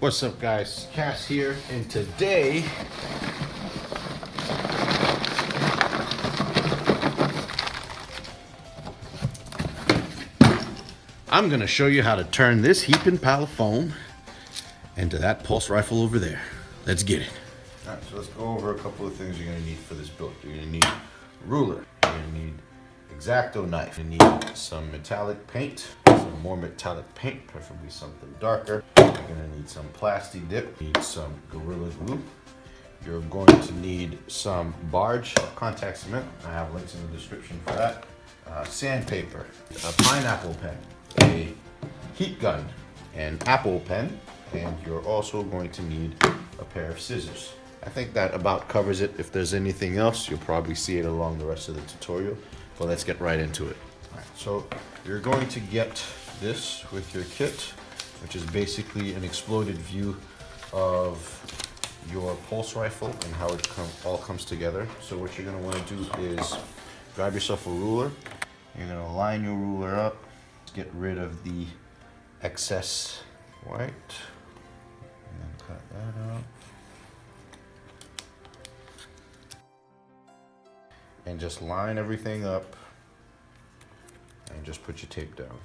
What's up, guys? Cass here, and today I'm gonna show you how to turn this heaping pile of foam into that pulse rifle over there. Let's get it. All right, so let's go over a couple of things you're gonna need for this build. You're gonna need a ruler. You're gonna need X-Acto knife. You need some metallic paint, some more metallic paint, preferably something darker. You're gonna need some plasti dip. You need some Gorilla Glue. You're going to need some barge contact cement. I have links in the description for that. Sandpaper, a pineapple pen, a heat gun, an apple pen, and you're also going to need a pair of scissors. I think that about covers it. If there's anything else, you'll probably see it along the rest of the tutorial, but let's get right into it. All right, so you're going to get this with your kit, which is basically an exploded view of your pulse rifle and how it all comes together. So what you're gonna wanna do is grab yourself a ruler. You're gonna line your ruler up, get rid of the excess white, and then cut that out. And just line everything up and just put your tape down.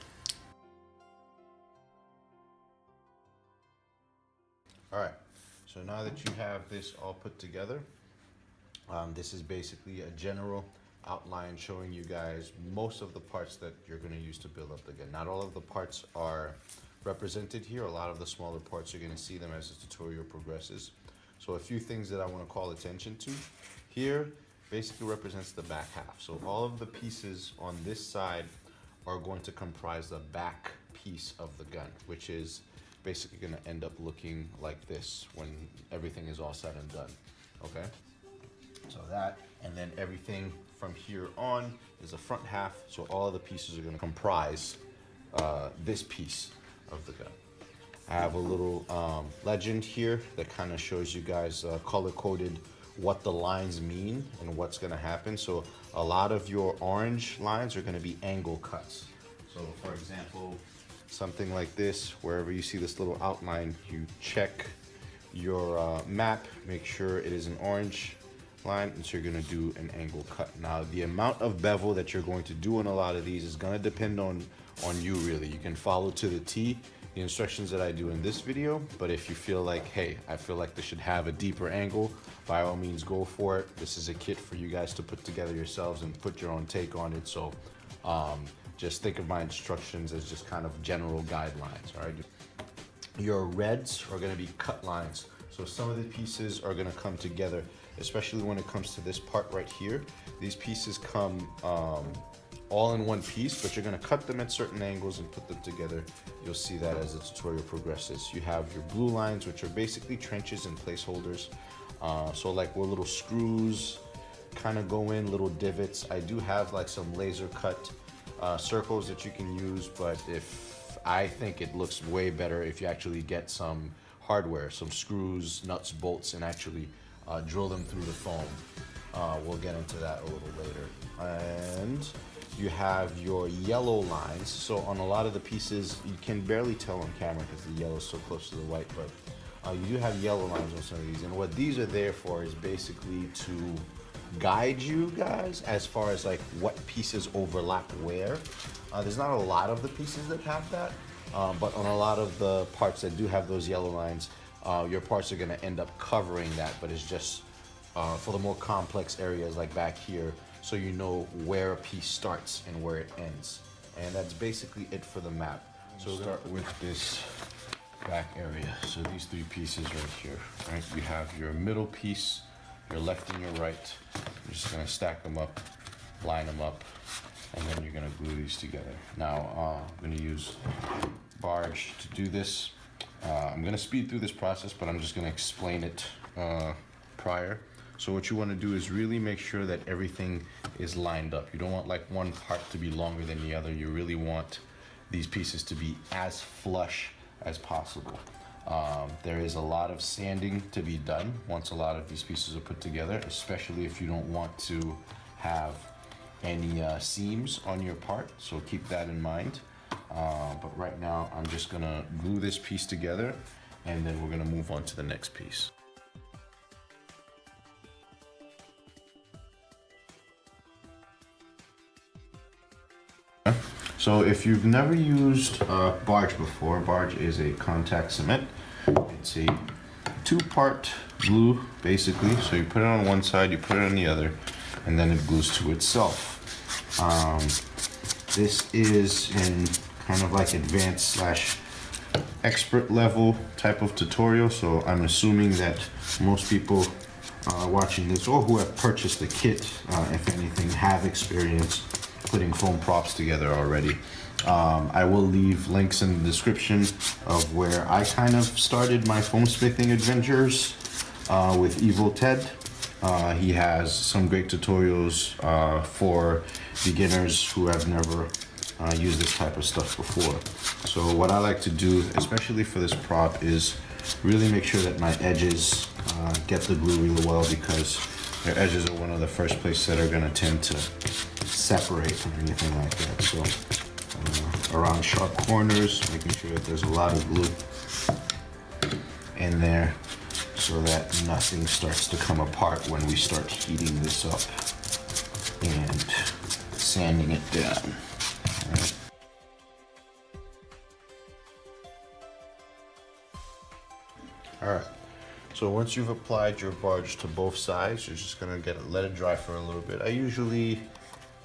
All right, so now that you have this all put together, this is basically a general outline showing you guys most of the parts that you're going to use to build up the gun. Not all of the parts are represented here. A lot of the smaller parts, you're going to see them as the tutorial progresses. So a few things that I want to call attention to. Here basically represents the back half. So all of the pieces on this side are going to comprise the back piece of the gun, which is basically going to end up looking like this when everything is all said and done. Okay, so that, and then everything from here on is the front half, so all of the pieces are going to comprise this piece of the gun. I have a little legend here that kind of shows you guys color-coded what the lines mean and what's going to happen. So a lot of your orange lines are going to be angle cuts. So for example, something like this, wherever you see this little outline, you check your map, make sure it is an orange line, and so you're going to do an angle cut. Now the amount of bevel that you're going to do on a lot of these is going to depend on you really. You can follow to the T the instructions that I do in this video, but if you feel like, hey, I feel like this should have a deeper angle, by all means go for it. This is a kit for you guys to put together yourselves and put your own take on it. So just think of my instructions as just kind of general guidelines. All right, your reds are going to be cut lines. So some of the pieces are going to come together, especially when it comes to this part right here. These pieces come all in one piece, but you're going to cut them at certain angles and put them together. You'll see that as the tutorial progresses. You have your blue lines, which are basically trenches and placeholders. So like where little screws kind of go in, little divots. I do have like some laser cut circles that you can use, but I think it looks way better if you actually get some hardware, some screws, nuts, bolts, and actually drill them through the foam. We'll get into that a little later. And you have your yellow lines. So on a lot of the pieces, you can barely tell on camera because the yellow is so close to the white, but you do have yellow lines on some of these. And what these are there for is basically to guide you guys as far as like what pieces overlap where. There's not a lot of the pieces that have that, but on a lot of the parts that do have those yellow lines, your parts are going to end up covering that, but it's just for the more complex areas like back here, so you know where a piece starts and where it ends. And that's basically it for the map. So we'll start with this back area. So these three pieces right here, right? You have your middle piece, your left and your right. You're just gonna stack them up, line them up, and then you're gonna glue these together. Now, I'm gonna use barge to do this. I'm gonna speed through this process, but I'm just gonna explain it prior. So what you wanna do is really make sure that everything is lined up. You don't want like one part to be longer than the other. You really want these pieces to be as flush as possible. There is a lot of sanding to be done once a lot of these pieces are put together, especially if you don't want to have any seams on your part, so keep that in mind. But right now I'm just gonna glue this piece together and then we're gonna move on to the next piece. So if you've never used barge before, barge is a contact cement. It's a two-part glue, basically. So you put it on one side, you put it on the other, and then it glues to itself. This is in kind of like advanced slash expert level type of tutorial. So I'm assuming that most people watching this, or who have purchased the kit, if anything, have experience putting foam props together already. I will leave links in the description of where I kind of started my foam smithing adventures with Evil Ted. He has some great tutorials for beginners who have never used this type of stuff before. So what I like to do, especially for this prop, is really make sure that my edges get the glue really well, because their edges are one of the first places that are going to tend to separate from anything like that. So around sharp corners, making sure that there's a lot of glue in there so that nothing starts to come apart when we start heating this up and sanding it down. All right. All right. So once you've applied your barge to both sides, you're just gonna let it dry for a little bit. I usually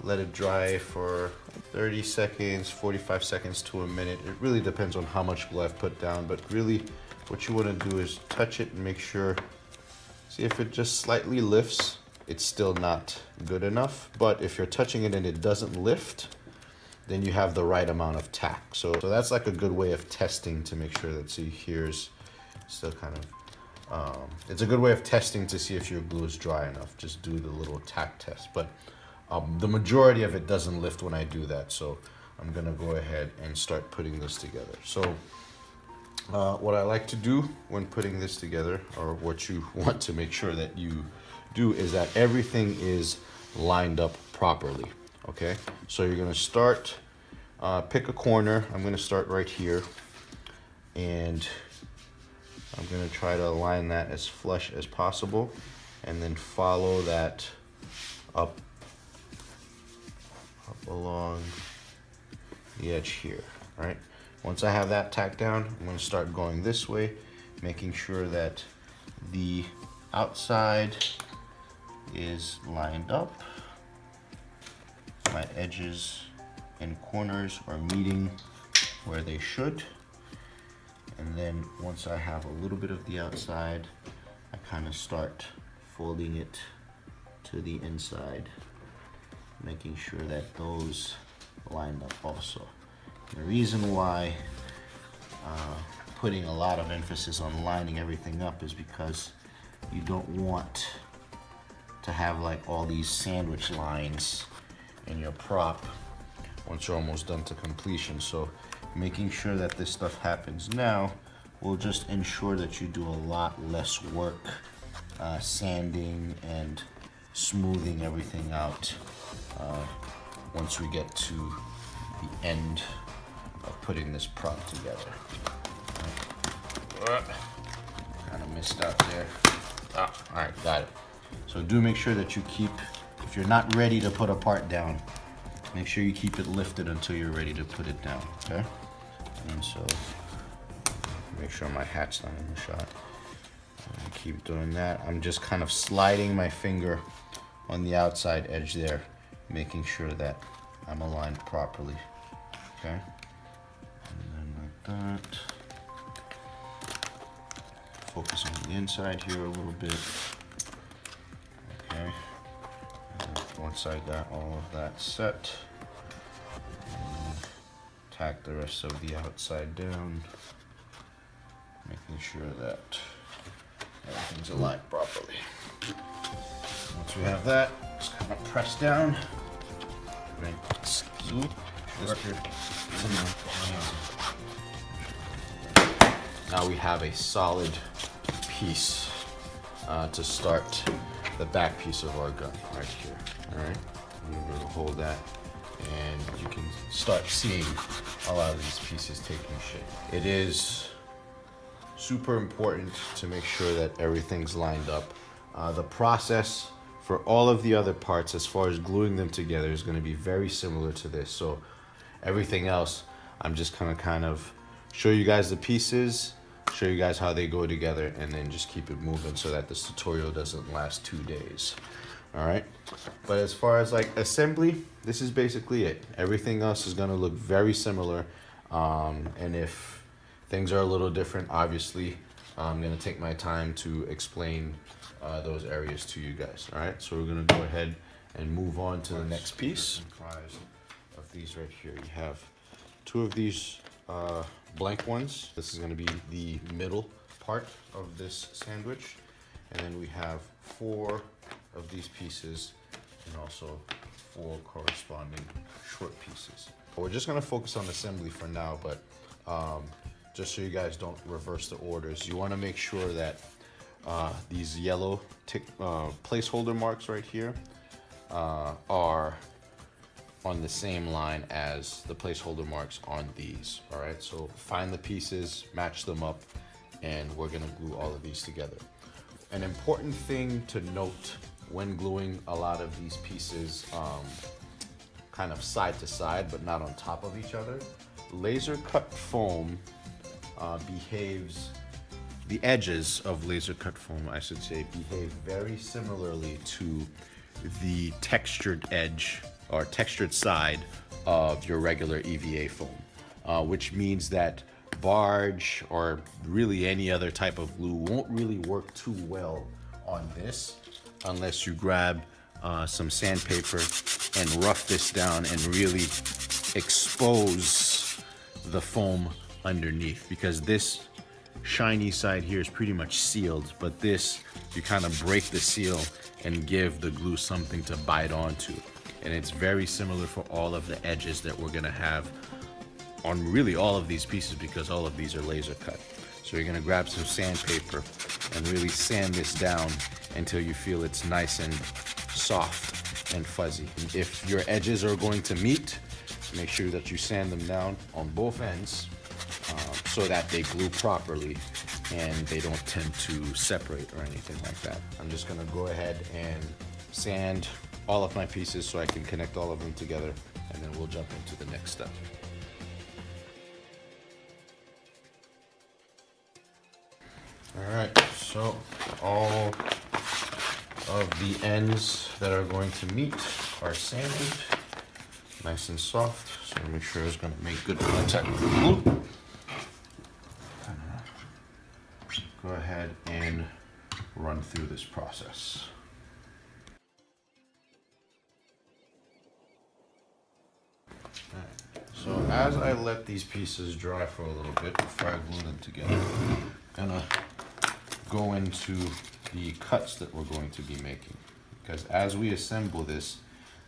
let it dry for 30 seconds, 45 seconds to a minute. It really depends on how much glue I've put down, but really what you wanna do is touch it and make sure, see if it just slightly lifts, it's still not good enough. But if you're touching it and it doesn't lift, then you have the right amount of tack. So that's like a good way of testing to make sure that, see, here's still kind of, it's a good way of testing to see if your glue is dry enough. Just do the little tack test. But the majority of it doesn't lift when I do that. So I'm gonna go ahead and start putting this together. So what I like to do when putting this together, or what you want to make sure that you do, is that everything is lined up properly. Okay, so you're gonna start, pick a corner. I'm gonna start right here, and I'm gonna try to align that as flush as possible, and then follow that up along the edge here. All right, once I have that tacked down, I'm gonna start going this way, making sure that the outside is lined up, my edges and corners are meeting where they should. And then once I have a little bit of the outside, I kind of start folding it to the inside, making sure that those lined up also. And the reason why putting a lot of emphasis on lining everything up is because you don't want to have like all these sandwich lines in your prop once you're almost done to completion. So making sure that this stuff happens now will just ensure that you do a lot less work sanding and smoothing everything out once we get to the end of putting this prop together. Kind of missed out there. All right, got it. So do make sure that you keep, if you're not ready to put a part down, make sure you keep it lifted until you're ready to put it down, okay? And so, make sure my hat's not in the shot. Keep doing that. I'm just kind of sliding my finger on the outside edge there, making sure that I'm aligned properly, okay? And then like that. Focus on the inside here a little bit, okay? And once I got all of that set, tack the rest of the outside down, making sure that everything's aligned properly. Once we have that, just kind of press down. Now we have a solid piece to start the back piece of our gun right here. All right, I'm going to hold that, and you can start seeing a lot of these pieces taking shape. It is super important to make sure that everything's lined up. The process for all of the other parts as far as gluing them together is going to be very similar to this. So everything else, I'm just gonna kind of show you guys the pieces, show you guys how they go together, and then just keep it moving so that this tutorial doesn't last 2 days. All right, but as far as like assembly, this is basically it. Everything else is gonna look very similar, and if things are a little different, obviously I'm gonna take my time to explain those areas to you guys. All right, so we're gonna go ahead and move on to the next piece. Comprised of these right here, you have 2 of these blank ones. This is going to be the middle part of this sandwich, and then we have 4 of these pieces and also 4 corresponding short pieces. We're just going to focus on assembly for now, but just so you guys don't reverse the orders, you want to make sure that these yellow placeholder marks right here are on the same line as the placeholder marks on these. All right, so find the pieces, match them up, and we're gonna glue all of these together. An important thing to note when gluing a lot of these pieces kind of side to side but not on top of each other, laser cut foam behaves, the edges of laser cut foam, I should say, behave very similarly to the textured edge or textured side of your regular EVA foam, which means that barge or really any other type of glue won't really work too well on this unless you grab some sandpaper and rough this down and really expose the foam underneath, because this shiny side here is pretty much sealed, but this, you kind of break the seal and give the glue something to bite onto. And it's very similar for all of the edges that we're gonna have on really all of these pieces, because all of these are laser cut. So you're gonna grab some sandpaper and really sand this down until you feel it's nice and soft and fuzzy. If your edges are going to meet, make sure that you sand them down on both ends so that they glue properly and they don't tend to separate or anything like that. I'm just gonna go ahead and sand all of my pieces so I can connect all of them together, and then we'll jump into the next step. All right, so all of the ends that are going to meet are sanded nice and soft, so make sure it's going to make good contact with the glue. Go ahead and run through this process. So as I let these pieces dry for a little bit before I glue them together, I'm gonna go into the cuts that we're going to be making. Because as we assemble this,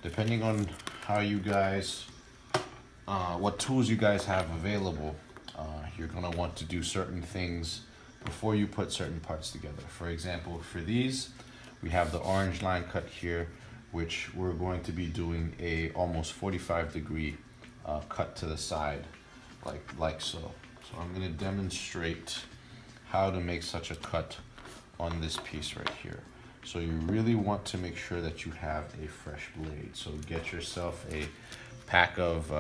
depending on how you guys, what tools you guys have available, you're gonna want to do certain things before you put certain parts together. For example, for these, we have the orange line cut here, which we're going to be doing a almost 45-degree cut to the side, like so. So I'm going to demonstrate how to make such a cut on this piece right here. So you really want to make sure that you have a fresh blade. So get yourself a pack of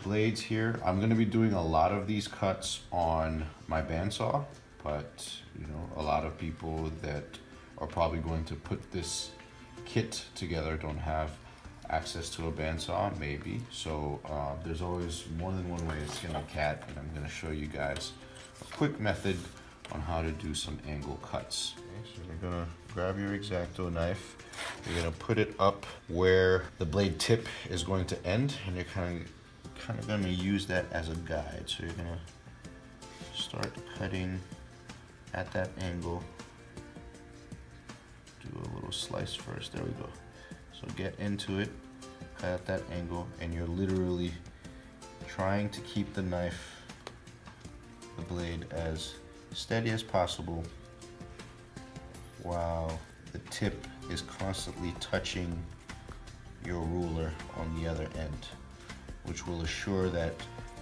blades here. I'm going to be doing a lot of these cuts on my bandsaw, but you know, a lot of people that are probably going to put this kit together don't have access to a bandsaw, maybe. So there's always more than one way to skin a cat, and I'm going to show you guys a quick method on how to do some angle cuts. Okay, so you're going to grab your X-Acto knife. You're going to put it up where the blade tip is going to end, and you're kind of going to use that as a guide. So you're going to start cutting at that angle. Do a little slice first. There we go. So get into it, cut at that angle, and you're literally trying to keep the knife, the blade, as steady as possible while the tip is constantly touching your ruler on the other end, which will assure that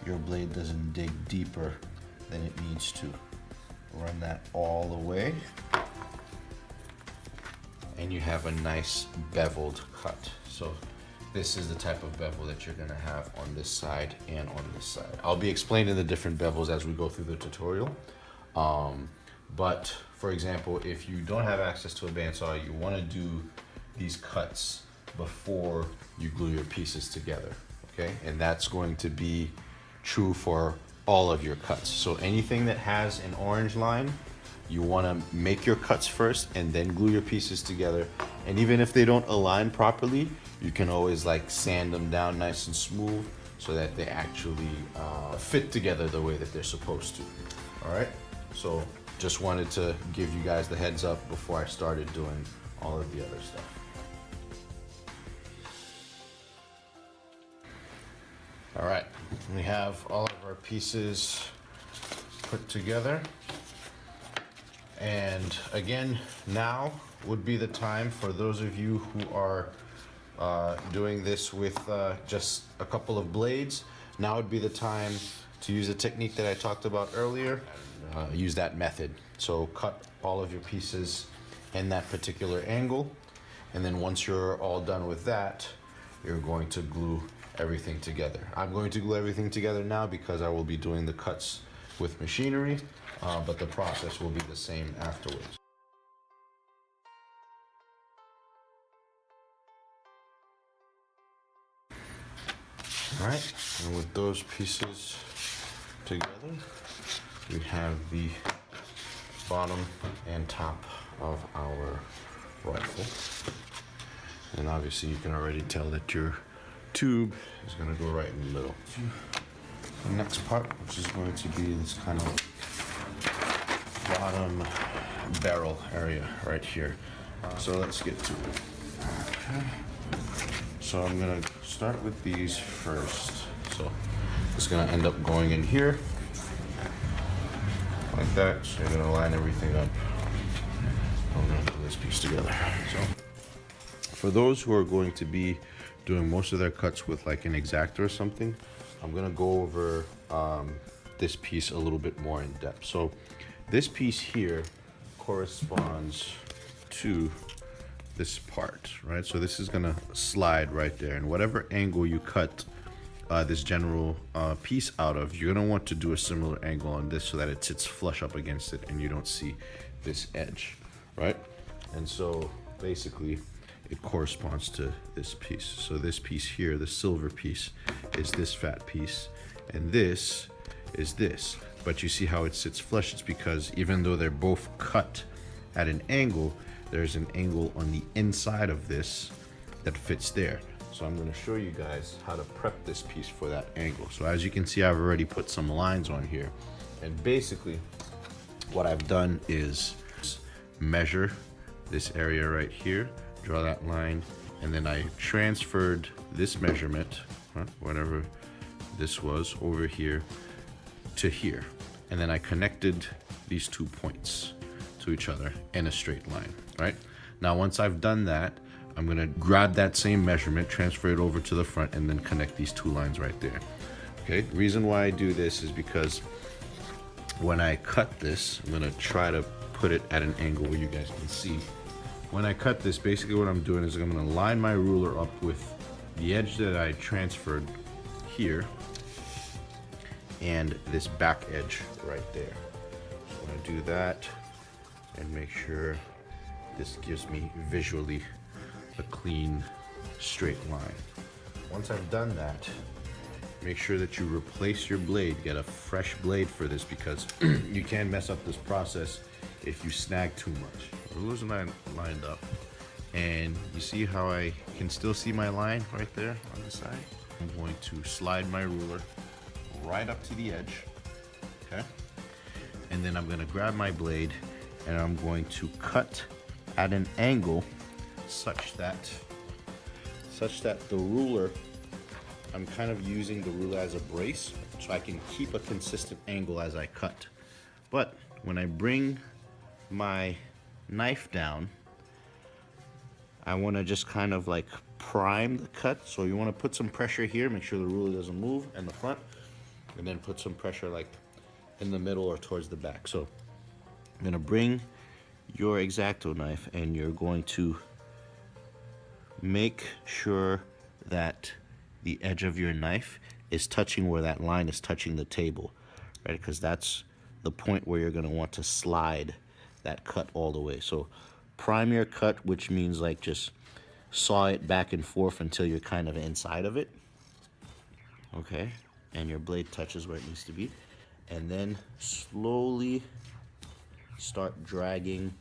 your blade doesn't dig deeper than it needs to. run that all the way. And you have a nice beveled cut. So this is the type of bevel that you're gonna have on this side and on this side. I'll be explaining the different bevels as we go through the tutorial. But for example, if you don't have access to a bandsaw, you wanna do these cuts before you glue your pieces together, okay? And that's going to be true for all of your cuts. So anything that has an orange line, you want to make your cuts first and then glue your pieces together. And even if they don't align properly, you can always like sand them down nice and smooth so that they actually fit together the way that they're supposed to. All right, so just wanted to give you guys the heads up before I started doing all of the other stuff. All right, we have all of our pieces put together. And again, now would be the time for those of you who are doing this with just a couple of blades. Now would be the time to use the technique that I talked about earlier. Use that method. So cut all of your pieces in that particular angle. And then once you're all done with that, you're going to glue everything together. I'm going to glue everything together now because I will be doing the cuts with machinery, but the process will be the same afterwards. All right, and with those pieces together, we have the bottom and top of our rifle. And obviously you can already tell that your tube is going to go right in the middle. The next part, which is going to be this kind of bottom barrel area right here. So let's get to it. Okay. So I'm going to start with these first. So it's going to end up going in here like that. So you're going to line everything up. I'm going to put this piece together. So for those who are going to be doing most of their cuts with like an X-Acto or something, I'm gonna go over this piece a little bit more in depth. So this piece here corresponds to this part, right? So this is gonna slide right there, and whatever angle you cut this general piece out of, you're gonna want to do a similar angle on this so that it sits flush up against it and you don't see this edge, right? And so basically it corresponds to this piece. So this piece here, the silver piece, is this fat piece, and this is this. But you see how it sits flush? It's because even though they're both cut at an angle, there's an angle on the inside of this that fits there. So I'm gonna show you guys how to prep this piece for that angle. So as you can see, I've already put some lines on here. And basically, what I've done is measure this area right here, draw that line, and then I transferred this measurement, whatever this was, over here to here. And then I connected these 2 points to each other in a straight line, right? Now, once I've done that, I'm gonna grab that same measurement, transfer it over to the front, and then connect these 2 lines right there. Okay, the reason why I do this is because when I cut this, I'm gonna try to put it at an angle where you guys can see. When I cut this, basically what I'm doing is I'm gonna line my ruler up with the edge that I transferred here and this back edge right there. So I'm gonna do that and make sure this gives me visually a clean, straight line. Once I've done that, make sure that you replace your blade, get a fresh blade for this, because you can mess up this process if you snag too much. The rulers are lined up, and you see how I can still see my line right there on the side? I'm going to slide my ruler right up to the edge, okay? And then I'm gonna grab my blade and I'm going to cut at an angle such that the ruler, I'm kind of using the ruler as a brace so I can keep a consistent angle as I cut. But when I bring my knife down, I want to just kind of like prime the cut. So you want to put some pressure here, make sure the ruler doesn't move in the front, and then put some pressure like in the middle or towards the back. So I'm gonna bring your X-Acto knife and you're going to make sure that the edge of your knife is touching where that line is touching the table, right? Because that's the point where you're gonna want to slide that cut all the way. So prime your cut, which means like just saw it back and forth until you're kind of inside of it, okay? And your blade touches where it needs to be. And then slowly start dragging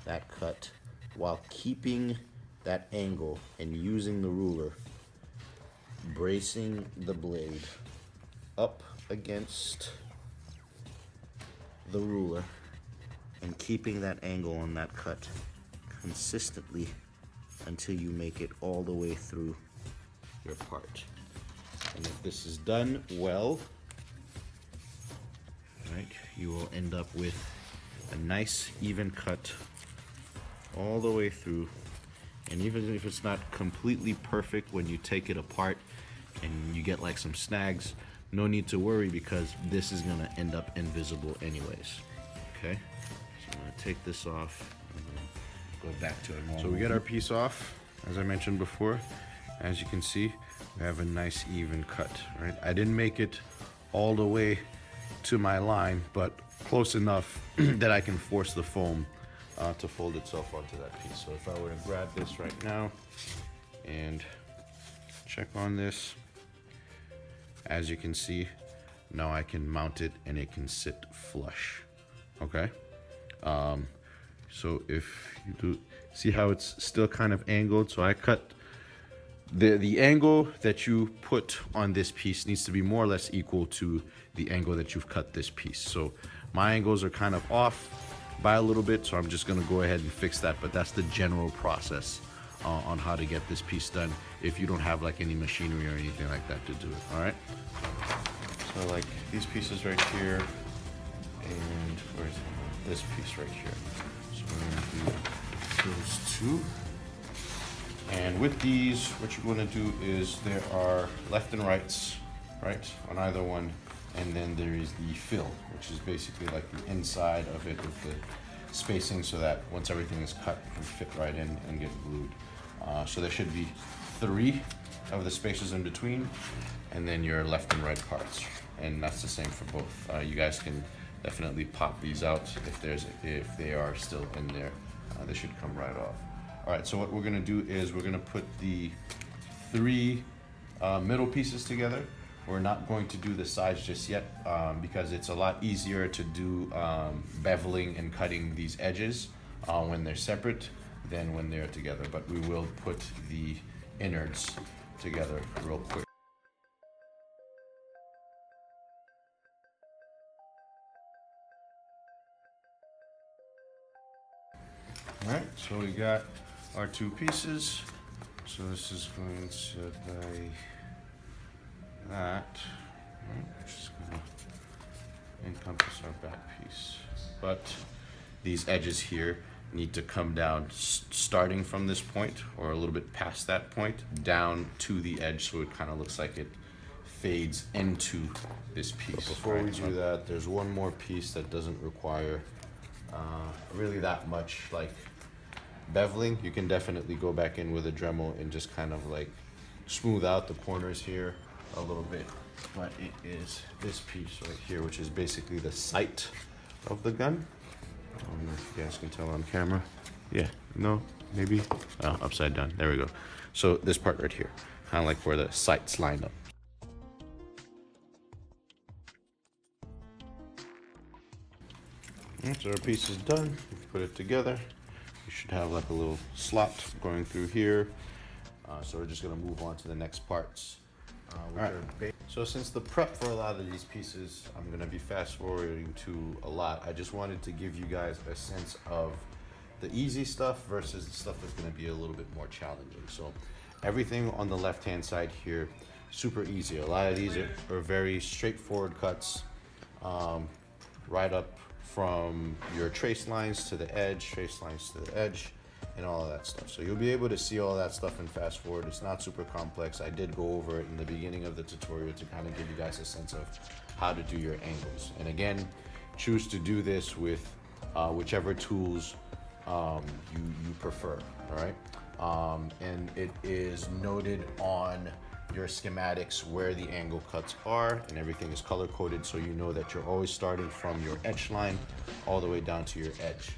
that cut while keeping that angle and using the ruler, bracing the blade up against the ruler and keeping that angle on that cut consistently until you make it all the way through your part. And if this is done well, right, you will end up with a nice even cut all the way through. And even if it's not completely perfect when you take it apart and you get like some snags, no need to worry because this is gonna end up invisible anyways. Okay, so I'm gonna take this off and go back to it. So we get our piece off, as I mentioned before. As you can see, we have a nice even cut, right? I didn't make it all the way to my line, but close enough that I can force the foam to fold itself onto that piece. So if I were to grab this right now and check on this, as you can see, now I can mount it and it can sit flush, okay? So if you do, see how it's still kind of angled? So I cut, the angle that you put on this piece needs to be more or less equal to the angle that you've cut this piece. So my angles are kind of off by a little bit, so I'm just gonna go ahead and fix that, but that's the general process on how to get this piece done if you don't have like any machinery or anything like that to do it, all right? So like these pieces right here, and where's this piece right here? So we're gonna do those two. And with these, what you're gonna do is there are left and rights, right, on either one. And then there is the fill, which is basically like the inside of it with the spacing so that once everything is cut, it can fit right in and get glued. So there should be 3 of the spaces in between, and then your left and right parts. And that's the same for both. You guys can definitely pop these out if they are still in there. They should come right off. All right, so what we're gonna do is we're gonna put the 3 middle pieces together. We're not going to do the sides just yet because it's a lot easier to do beveling and cutting these edges when they're separate than when they're together. But we will put the innards together real quick. All right, so we got our 2 pieces. So this is going to be that, right, which is going to encompass our back piece. But these edges here need to come down starting from this point or a little bit past that point down to the edge so it kind of looks like it fades into this piece. But before we do that, there's one more piece that doesn't require really that much like beveling. You can definitely go back in with a Dremel and just kind of like smooth out the corners here a little bit, but it is this piece right here, which is basically the sight of the gun. I don't know if you guys can tell on camera. Yeah, no, maybe, oh, upside down, there we go. So this part right here, kind of like where the sights line up. So our piece is done. We put it together. You should have like a little slot going through here. So we're just gonna move on to the next parts. So since the prep for a lot of these pieces, I'm gonna be fast forwarding to a lot. I just wanted to give you guys a sense of the easy stuff versus the stuff that's gonna be a little bit more challenging. So everything on the left-hand side here, super easy. A lot of these are very straightforward cuts, right up from your trace lines to the edge, trace lines to the edge, and all of that stuff. So you'll be able to see all that stuff in fast forward. It's not super complex. I did go over it in the beginning of the tutorial to kind of give you guys a sense of how to do your angles. And again, choose to do this with whichever tools you prefer, all right? And it is noted on your schematics where the angle cuts are, and everything is color coded, so you know that you're always starting from your edge line all the way down to your edge.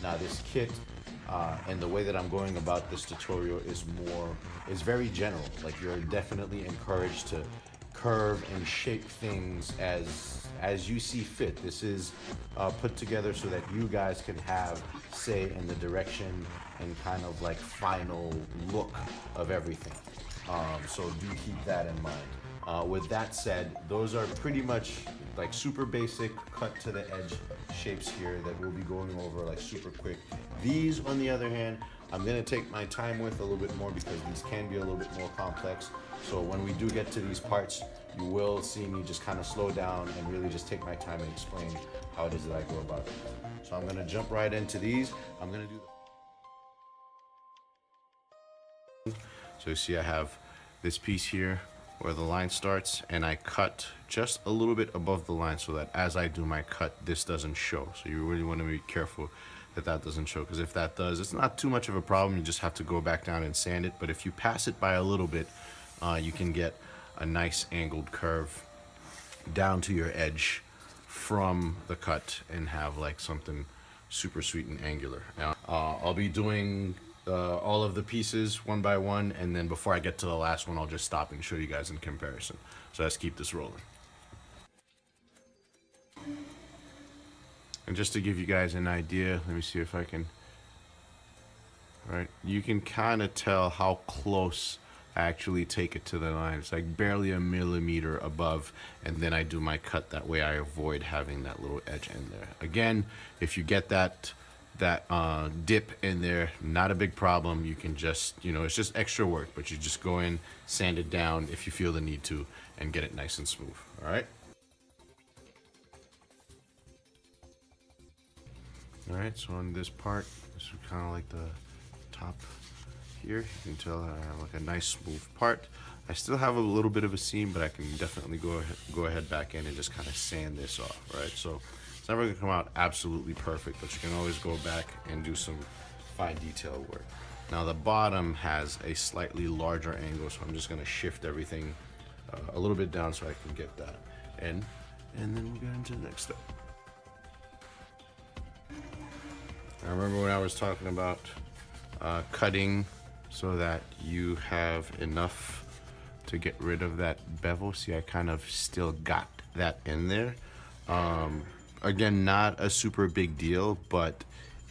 Now this kit, and the way that I'm going about this tutorial is very general. Like, you're definitely encouraged to curve and shape things as you see fit. This is put together so that you guys can have say in the direction and kind of like final look of everything. So do keep that in mind. With that said, those are pretty much like super basic cut to the edge shapes here that we'll be going over like super quick. These, on the other hand, I'm gonna take my time with a little bit more because these can be a little bit more complex. So when we do get to these parts, you will see me just kind of slow down and really just take my time and explain how it is that I go about it. So I'm gonna jump right into these. I'm gonna do So you see I have this piece here where the line starts, and I cut just a little bit above the line so that as I do my cut, this doesn't show. So you really want to be careful that that doesn't show, because if that does, it's not too much of a problem. You just have to go back down and sand it. But if you pass it by a little bit, you can get a nice angled curve down to your edge from the cut and have like something super sweet and angular. Now, I'll be doing all of the pieces one by one, and then before I get to the last one, I'll just stop and show you guys in comparison. So let's keep this rolling. And just to give you guys an idea, let me see if I can, all right, you can kind of tell how close I actually take it to the line. It's like barely a millimeter above, and then I do my cut. That way I avoid having that little edge in there. Again, if you get that dip in there, not a big problem. You can just, it's just extra work, but you just go in, sand it down if you feel the need to, and get it nice and smooth. All right. All right, so on this part, this is kind of like the top here. You can tell that I have like a nice smooth part. I still have a little bit of a seam, but I can definitely go ahead back in and just kind of sand this off, right? So it's never gonna come out absolutely perfect, but you can always go back and do some fine detail work. Now the bottom has a slightly larger angle, so I'm just gonna shift everything a little bit down so I can get that in, and then we'll get into the next step. I remember when I was talking about cutting so that you have enough to get rid of that bevel. See, I kind of still got that in there. Again, not a super big deal, but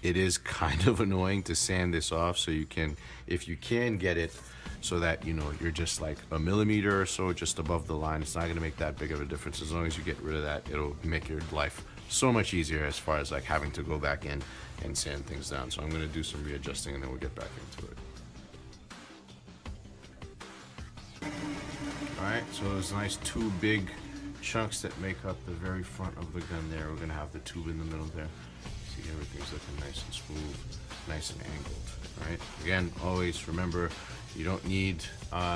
it is kind of annoying to sand this off. So you can, if you can get it so that, you're just like a millimeter or so just above the line, it's not gonna make that big of a difference. As long as you get rid of that, it'll make your life so much easier as far as like having to go back in and sand things down. So I'm gonna do some readjusting and then we'll get back into it. All right, so those nice two big chunks that make up the very front of the gun there. We're gonna have the tube in the middle there. See, everything's looking nice and smooth, nice and angled. All right, again, always remember, you don't need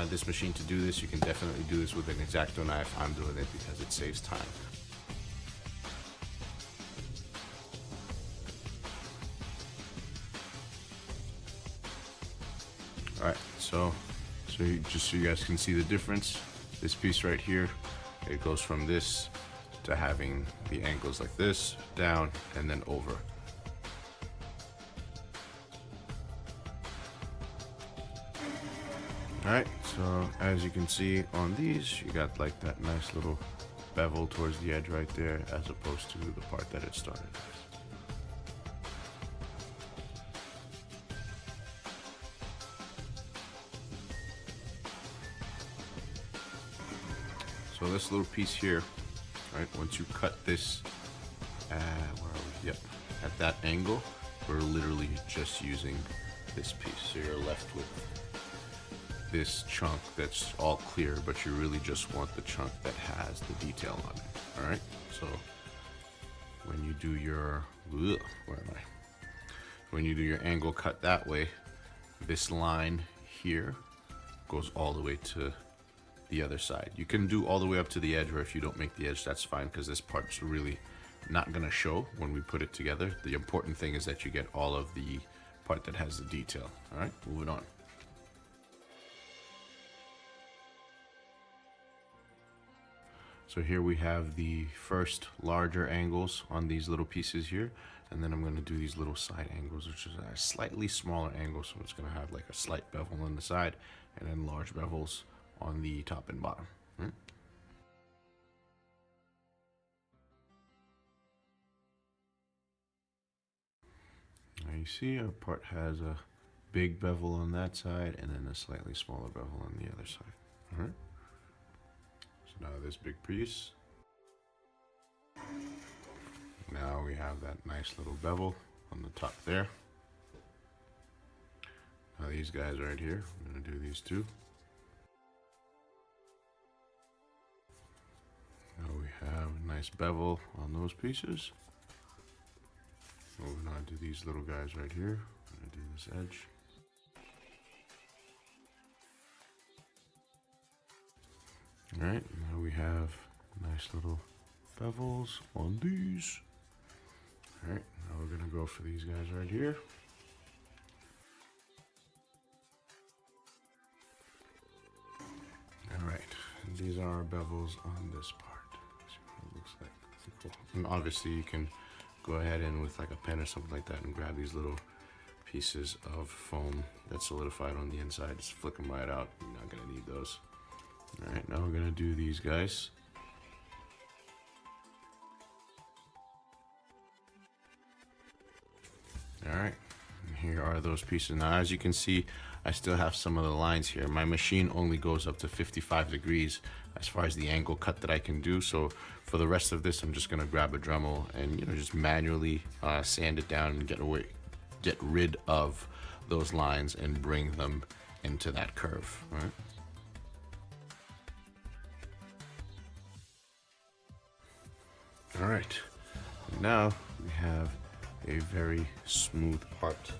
this machine to do this. You can definitely do this with an X-Acto knife. I'm doing it because it saves time. All right, so just so you guys can see the difference, this piece right here, it goes from this to having the angles like this, down, and then over. All right, so as you can see on these, you got like that nice little bevel towards the edge right there, as opposed to the part that it started with. So this little piece here, right, once you cut this, where are we? Yep, at that angle, we're literally just using this piece. So you're left with this chunk that's all clear, but you really just want the chunk that has the detail on it. All right, so when you do your, when you do your angle cut that way, this line here goes all the way to the other side. You can do all the way up to the edge, or if you don't make the edge, that's fine, because this part's really not gonna show when we put it together. The important thing is that you get all of the part that has the detail. All right, moving on. So here we have the first larger angles on these little pieces here, and then I'm going to do these little side angles, which is a slightly smaller angle, so it's going to have like a slight bevel on the side and then large bevels on the top and bottom. Now you see our part has a big bevel on that side and then a slightly smaller bevel on the other side. All right. Now this big piece. Now we have that nice little bevel on the top there. Now these guys right here, I'm going to do these two. Now we have a nice bevel on those pieces. Moving on to these little guys right here. I'm going to do this edge. Alright, now we have nice little bevels on these. Alright, now we're going to go for these guys right here. Alright, and these are our bevels on this part. See what it looks like. Cool. And obviously you can go ahead and with like a pen or something like that and grab these little pieces of foam that's solidified on the inside. Just flick them right out. You're not going to need those. Alright, now we're going to do these guys. Alright, here are those pieces. Now as you can see, I still have some of the lines here. My machine only goes up to 55 degrees as far as the angle cut that I can do. So for the rest of this, I'm just going to grab a Dremel and just manually sand it down and get rid of those lines and bring them into that curve. All right. All right, now we have a very smooth part,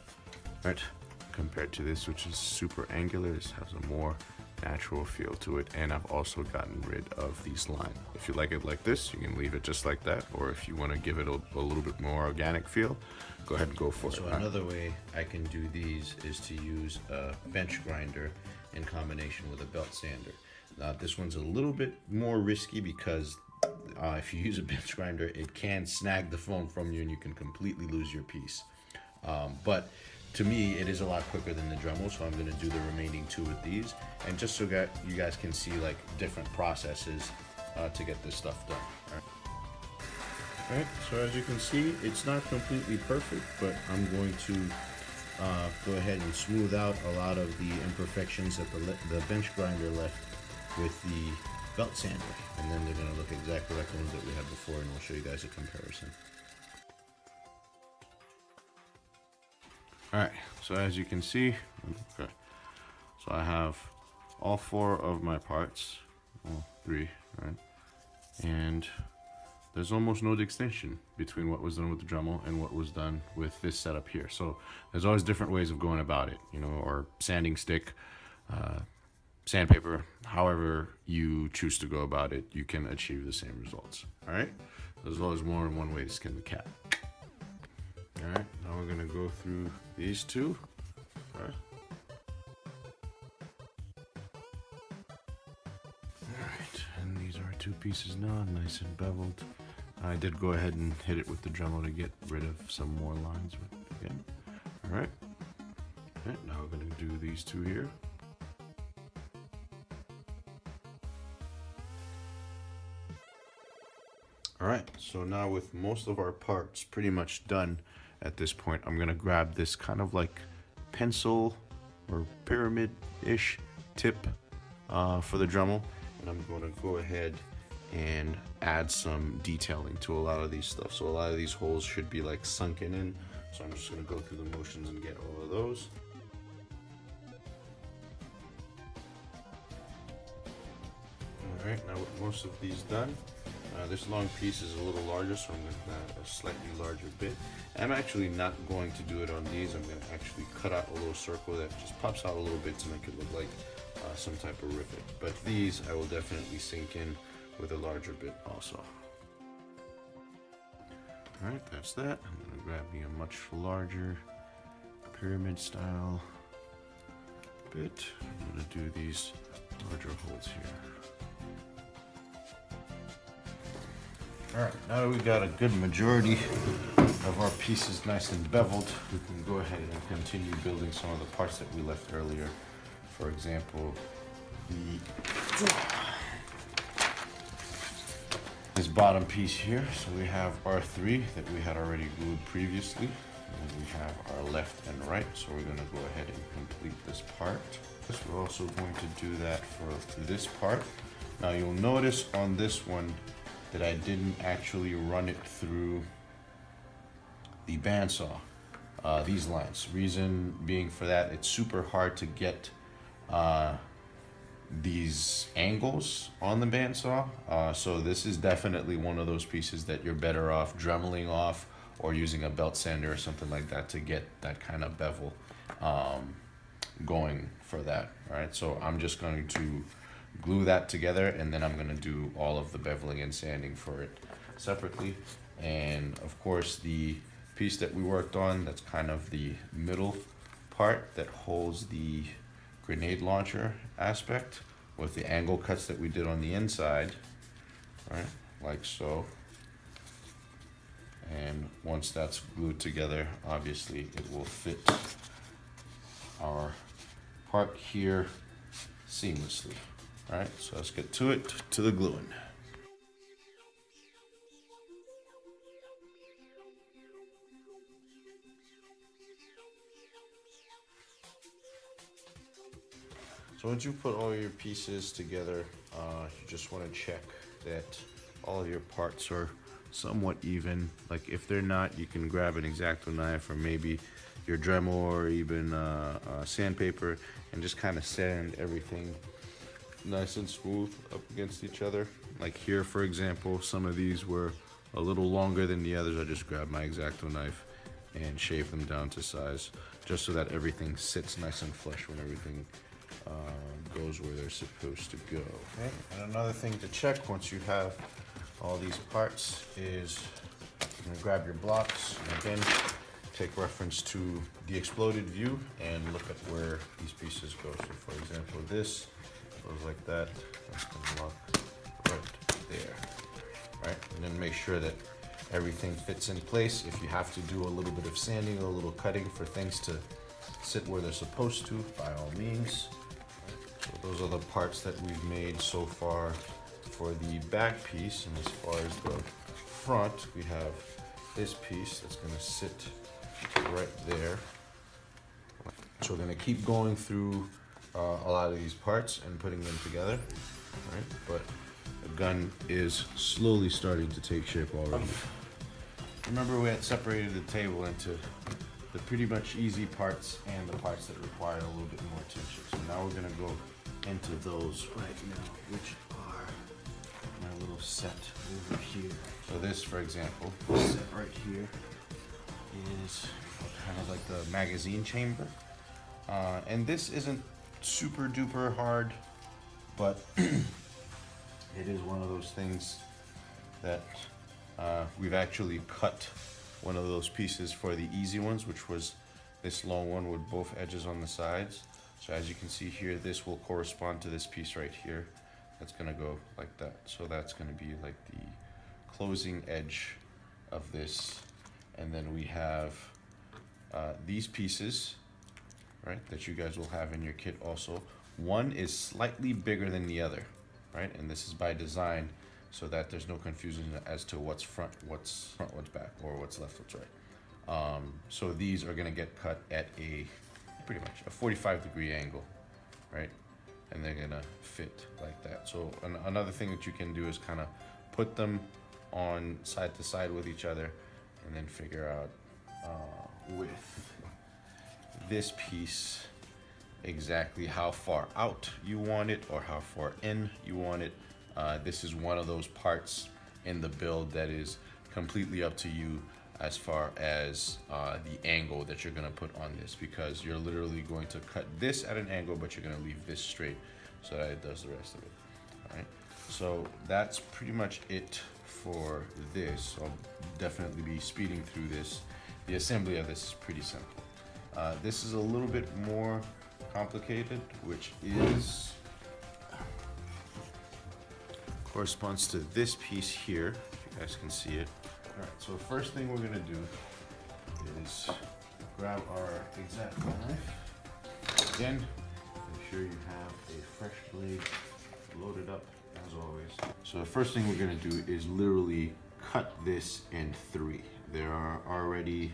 right? Compared to this, which is super angular. This has a more natural feel to it, and I've also gotten rid of these lines. If you like it like this, you can leave it just like that, or if you want to give it a little bit more organic feel, go ahead and go for it. So another way I can do these is to use a bench grinder in combination with a belt sander. Now this one's a little bit more risky because if you use a bench grinder, it can snag the foam from you and you can completely lose your piece. But to me, it is a lot quicker than the Dremel, so I'm going to do the remaining two with these. And just so you guys can see like different processes to get this stuff done. All right, so as you can see, it's not completely perfect, but I'm going to go ahead and smooth out a lot of the imperfections that the bench grinder left with the belt sander, and then they're going to look exactly like the ones that we had before, and we'll show you guys a comparison. Alright, so as you can see, okay, so I have all four of my parts, well, three, right, and there's almost no distinction between what was done with the Dremel and what was done with this setup here. So there's always different ways of going about it, or sanding stick, sandpaper, however you choose to go about it, you can achieve the same results. All right, there's always more than one way to skin the cat. All right, now we're gonna go through these two. All right. And these are two pieces now, nice and beveled. I did go ahead and hit it with the Dremel to get rid of some more lines, but again, all right. Now we're gonna do these two here. Alright, so now with most of our parts pretty much done at this point, I'm going to grab this kind of like pencil or pyramid-ish tip for the Dremel, and I'm going to go ahead and add some detailing to a lot of these stuff. So a lot of these holes should be like sunken in, so I'm just going to go through the motions and get all of those. Alright, now with most of these done, this long piece is a little larger, so I'm going to add a slightly larger bit. I'm actually not going to do it on these. I'm going to actually cut out a little circle that just pops out a little bit to make it look like some type of rivet. But these I will definitely sink in with a larger bit also. All right, that's that. I'm gonna grab me a much larger pyramid style bit. I'm gonna do these larger holes here. All right, now that we got a good majority of our pieces nice and beveled, we can go ahead and continue building some of the parts that we left earlier. For example, this bottom piece here. So we have our 3 that we had already glued previously. And we have our left and right. So we're gonna go ahead and complete this part. We're also going to do that for this part. Now you'll notice on this one that I didn't actually run it through the bandsaw, these lines. Reason being for that, it's super hard to get these angles on the bandsaw. So this is definitely one of those pieces that you're better off dremeling off or using a belt sander or something like that to get that kind of bevel going for that. All right, so I'm just going to glue that together, and then I'm gonna do all of the beveling and sanding for it separately. And of course, the piece that we worked on, that's kind of the middle part that holds the grenade launcher aspect with the angle cuts that we did on the inside, right, like so. And once that's glued together, obviously it will fit our part here seamlessly. All right, so let's get to it, to the gluing. So once you put all your pieces together, you just want to check that all of your parts are somewhat even. Like if they're not, you can grab an X-Acto knife or maybe your Dremel or even sandpaper and just kind of sand everything nice and smooth up against each other. Like here, for example, some of these were a little longer than the others. I just grabbed my X-Acto knife and shaved them down to size, just so that everything sits nice and flush when everything goes where they're supposed to go. Okay. And another thing to check once you have all these parts is you're gonna grab your blocks and again take reference to the exploded view and look at where these pieces go. So for example, this goes like that. That's gonna lock right there. Right? And then make sure that everything fits in place. If you have to do a little bit of sanding or a little cutting for things to sit where they're supposed to, by all means. So those are the parts that we've made so far for the back piece. And as far as the front, we have this piece that's gonna sit right there. So we're gonna keep going through a lot of these parts and putting them together, right? But the gun is slowly starting to take shape already. Remember we had separated the table into the pretty much easy parts and the parts that require a little bit more attention. So now we're gonna go into those right now, which are my little set over here. So this, for example, this set right here is kind of like the magazine chamber. And this isn't super duper hard, but it is one of those things that we've actually cut one of those pieces for the easy ones, which was this long one with both edges on the sides. So as you can see here, this will correspond to this piece right here. That's gonna go like that. So that's gonna be like the closing edge of this. And then we have these pieces, right, that you guys will have in your kit also. One is slightly bigger than the other, right? And this is by design so that there's no confusion as to what's front, what's back, or what's left, what's right. So these are gonna get cut at a pretty much a 45-degree angle, right? And they're gonna fit like that. So another thing that you can do is kind of put them on side to side with each other and then figure out with this piece exactly how far out you want it or how far in you want it. This is one of those parts in the build that is completely up to you as far as the angle that you're gonna put on this, because you're literally going to cut this at an angle, but you're gonna leave this straight so that it does the rest of it. All right, so that's pretty much it for this, I'll definitely be speeding through this. The assembly of this is pretty simple. This is a little bit more complicated, which is corresponds to this piece here. If you guys can see it. All right. So first thing we're gonna do is grab our exact knife. Again, make sure you have a fresh blade loaded up as always. So the first thing we're gonna do is literally cut this in 3. There are already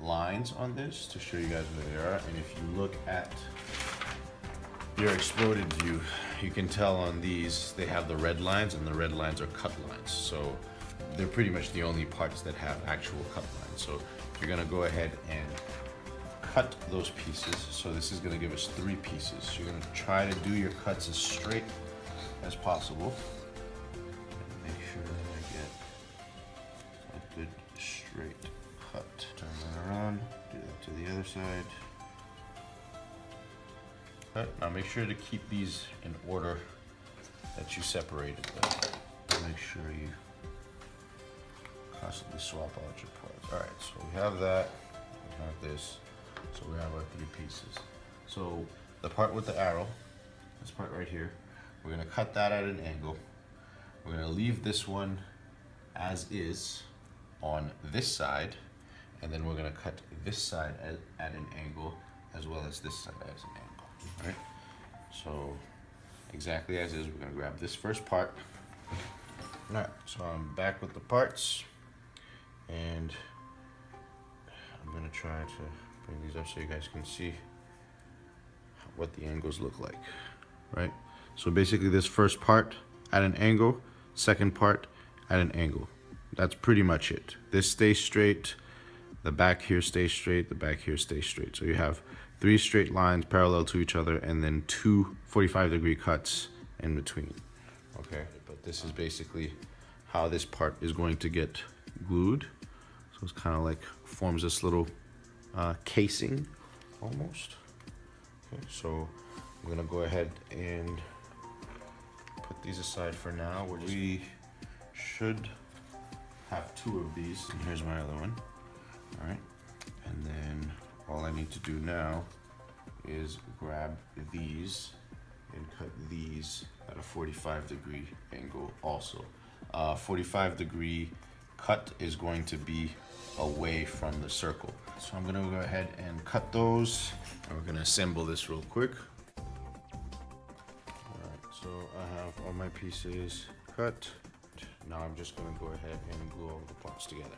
lines on this to show you guys where they are, and if you look at your exploded view, you can tell on these they have the red lines, and the red lines are cut lines. So they're pretty much the only parts that have actual cut lines. So you're gonna go ahead and cut those pieces. So this is gonna give us 3 pieces. You're gonna try to do your cuts as straight as possible. And make sure that I get a good straight cut. Turn that around, do that to the other side. Right, now make sure to keep these in order that you separated them. Make sure you constantly swap out your parts. All right, so we have that, we have this, so we have our 3 pieces. So the part with the arrow, this part right here, we're gonna cut that at an angle. We're gonna leave this one as is on this side, and then we're gonna cut this side at an angle, as well as this side as an angle. All right, so exactly as is, we're gonna grab this first part. All right, so I'm back with the parts, and I'm gonna try to bring these up so you guys can see what the angles look like, right? So basically this first part at an angle, second part at an angle. That's pretty much it. This stays straight, the back here stays straight, the back here stays straight. So you have 3 straight lines parallel to each other, and then 2 45-degree cuts in between. Okay, but this is basically how this part is going to get glued. So it's kind of like forms this little casing almost. Okay, so I'm gonna go ahead and put these aside for now. We should have 2 of these, and here's my other one. All right, and then all I need to do now is grab these and cut these at a 45-degree angle also. 45-degree cut is going to be away from the circle. So I'm gonna go ahead and cut those, and we're gonna assemble this real quick. Alright, so I have all my pieces cut. Now I'm just gonna go ahead and glue all the parts together.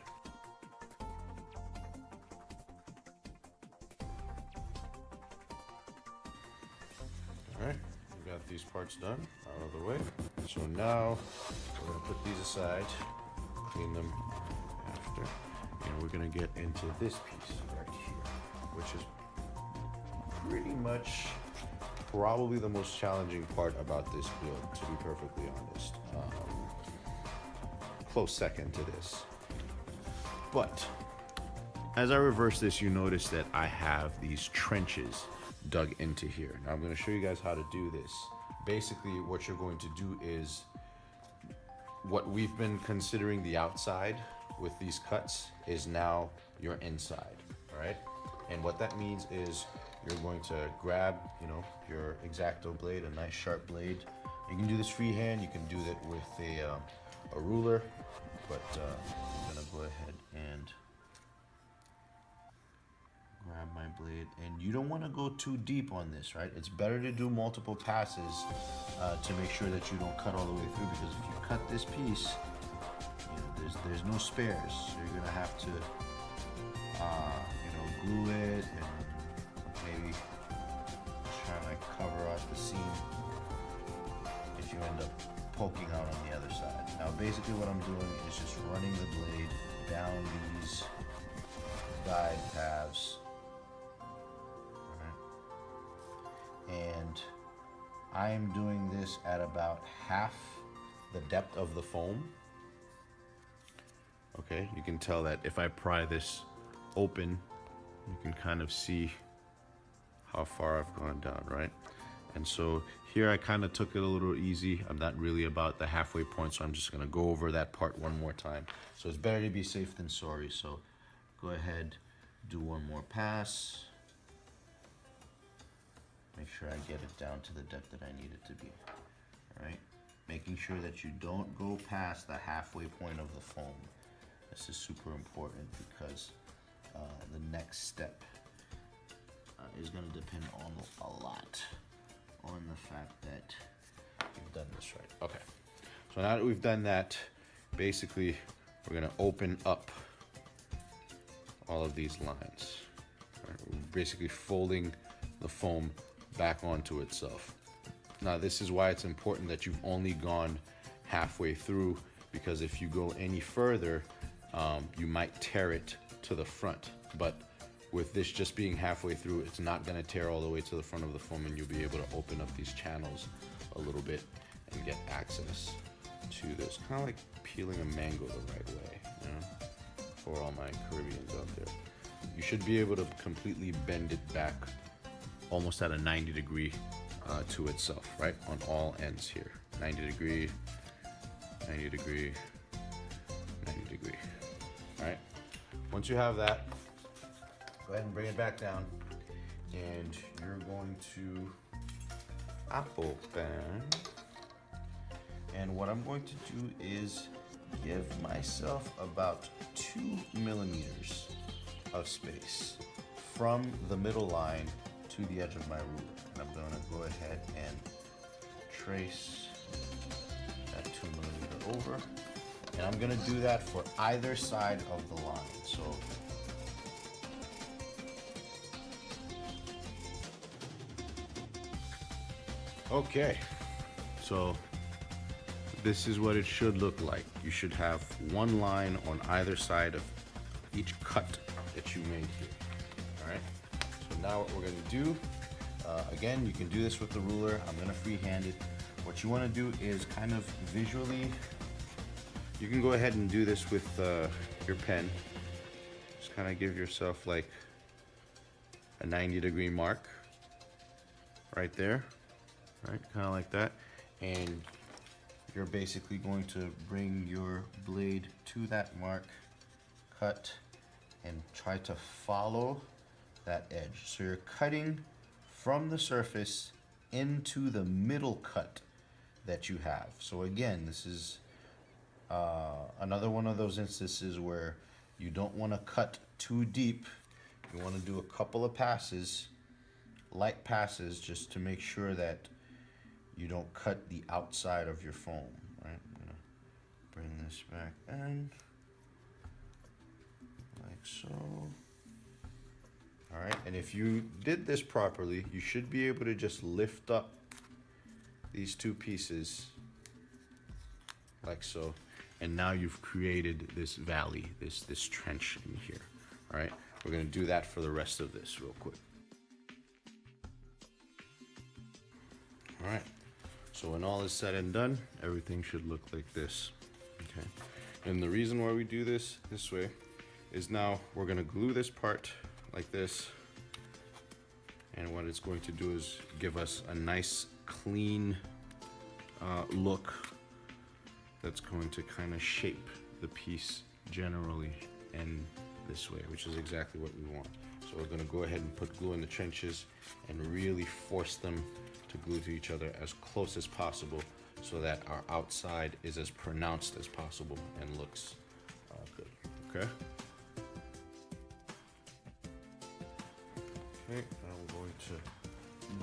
Alright, we got these parts done, out of the way. So now we're gonna put these aside, clean them after, and we're gonna get into this piece right here, which is pretty much probably the most challenging part about this build, to be perfectly honest. Close second to this. But as I reverse this, you notice that I have these trenches dug into here. Now I'm going to show you guys how to do this. Basically, what you're going to do is what we've been considering the outside with these cuts is now your inside, all right? And what that means is you're going to grab, you know, your X-Acto blade, a nice sharp blade. You can do this freehand, you can do that with a ruler, but I'm gonna go ahead and grab my blade. And you don't want to go too deep on this, right? It's better to do multiple passes to make sure that you don't cut all the way through, because if you cut this piece, you know, there's no spares. So you're gonna have to, you know, glue it and maybe try to like cover up the seam if you end up poking out on the other side. Now basically what I'm doing is just running the blade down these guide paths, and I'm doing this at about half the depth of the foam. Okay, you can tell that if I pry this open, you can kind of see how far I've gone down, right? And so here I kind of took it a little easy. I'm not really about the halfway point, so I'm just gonna go over that part one more time. So it's better to be safe than sorry. So go ahead, do one more pass. Make sure I get it down to the depth that I need it to be, all right? Making sure that you don't go past the halfway point of the foam. This is super important because the next step is gonna depend on a lot on the fact that you've done this right. Okay, so now that we've done that, basically we're gonna open up all of these lines. Right? We're basically folding the foam back onto itself. Now this is why it's important that you've only gone halfway through, because if you go any further, you might tear it to the front. But with this just being halfway through, it's not gonna tear all the way to the front of the foam, and you'll be able to open up these channels a little bit and get access to this. Kind of like peeling a mango the right way, you know, for all my Caribbeans out there. You should be able to completely bend it back almost at a 90 degree to itself, right? On all ends here. 90 degree, 90 degree, 90 degree. All right, once you have that, go ahead and bring it back down, and you're going to open. And what I'm going to do is give myself about 2 millimeters of space from the middle line to the edge of my ruler. And I'm gonna go ahead and trace that 2 millimeter over. And I'm gonna do that for either side of the line. So okay, so this is what it should look like. You should have one line on either side of each cut that you made here. All right, so now what we're gonna do, again, you can do this with the ruler. I'm gonna freehand it. What you wanna do is kind of visually, you can go ahead and do this with your pen. Just kind of give yourself like a 90 degree mark right there, right? Kind of like that. And you're basically going to bring your blade to that mark, cut, and try to follow that edge. So you're cutting from the surface into the middle cut that you have. So again, this is another one of those instances where you don't want to cut too deep. You want to do a couple of passes, light passes, just to make sure that you don't cut the outside of your foam, right? I'm gonna bring this back in, like so. All right, and if you did this properly, you should be able to just lift up these two pieces, like so. And now you've created this valley, this trench in here, all right? We're gonna do that for the rest of this real quick. All right, so when all is said and done, everything should look like this, okay? And the reason why we do this way is now we're gonna glue this part like this, and what it's going to do is give us a nice clean look that's going to kind of shape the piece generally and this way, which is exactly what we want. So we're gonna go ahead and put glue in the trenches and really force them to glue to each other as close as possible so that our outside is as pronounced as possible and looks good, okay? Okay, now I'm going to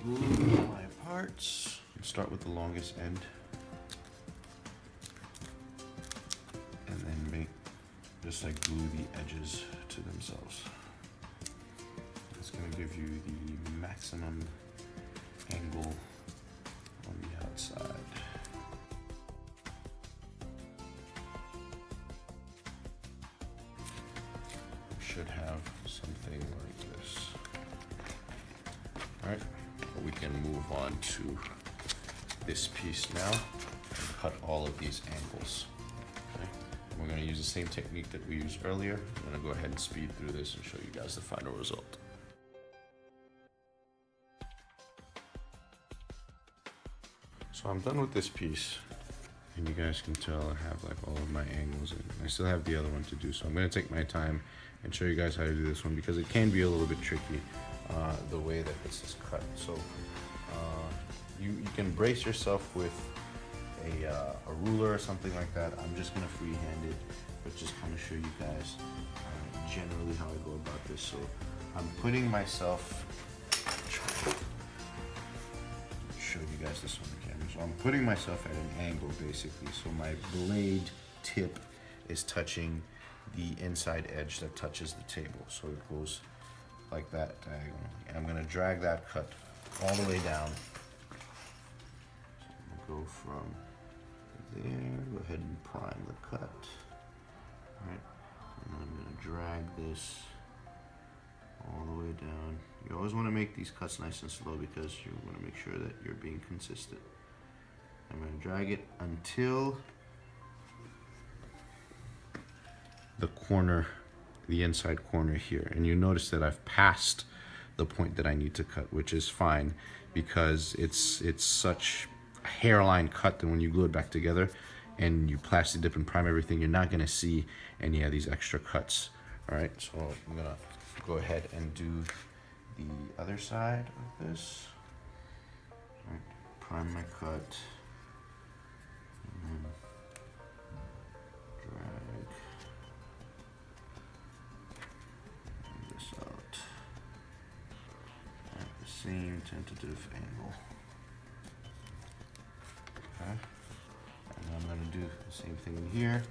glue my parts. Start with the longest end. And then make, just like glue the edges to themselves. It's gonna give you the maximum angle on the outside. We should have something like this. All right, we can move on to this piece now and cut all of these angles. Okay? We're gonna use the same technique that we used earlier. I'm gonna go ahead and speed through this and show you guys the final result. So I'm done with this piece, and you guys can tell I have like all of my angles, and I still have the other one to do. So I'm gonna take my time and show you guys how to do this one, because it can be a little bit tricky the way that this is cut. So you can brace yourself with a ruler or something like that. I'm just gonna freehand it, but just kind of show you guys generally how I go about this. So I'm putting myself, show you guys this on the camera. So I'm putting myself at an angle basically. So my blade tip is touching the inside edge that touches the table. So it goes like that diagonally. And I'm gonna drag that cut all the way down. So I'm gonna go from there, go ahead and prime the cut. All right, and then I'm gonna drag this all the way down. You always want to make these cuts nice and slow because you want to make sure that you're being consistent. I'm going to drag it until the corner, the inside corner here. And you notice that I've passed the point that I need to cut, which is fine because it's such a hairline cut that when you glue it back together and you plastic dip and prime everything, you're not going to see any of these extra cuts. All right, so I'm going to go ahead and do the other side of this. All right, prime my cut, and then drag this out at the same tentative angle. Okay, and then I'm going to do the same thing in here.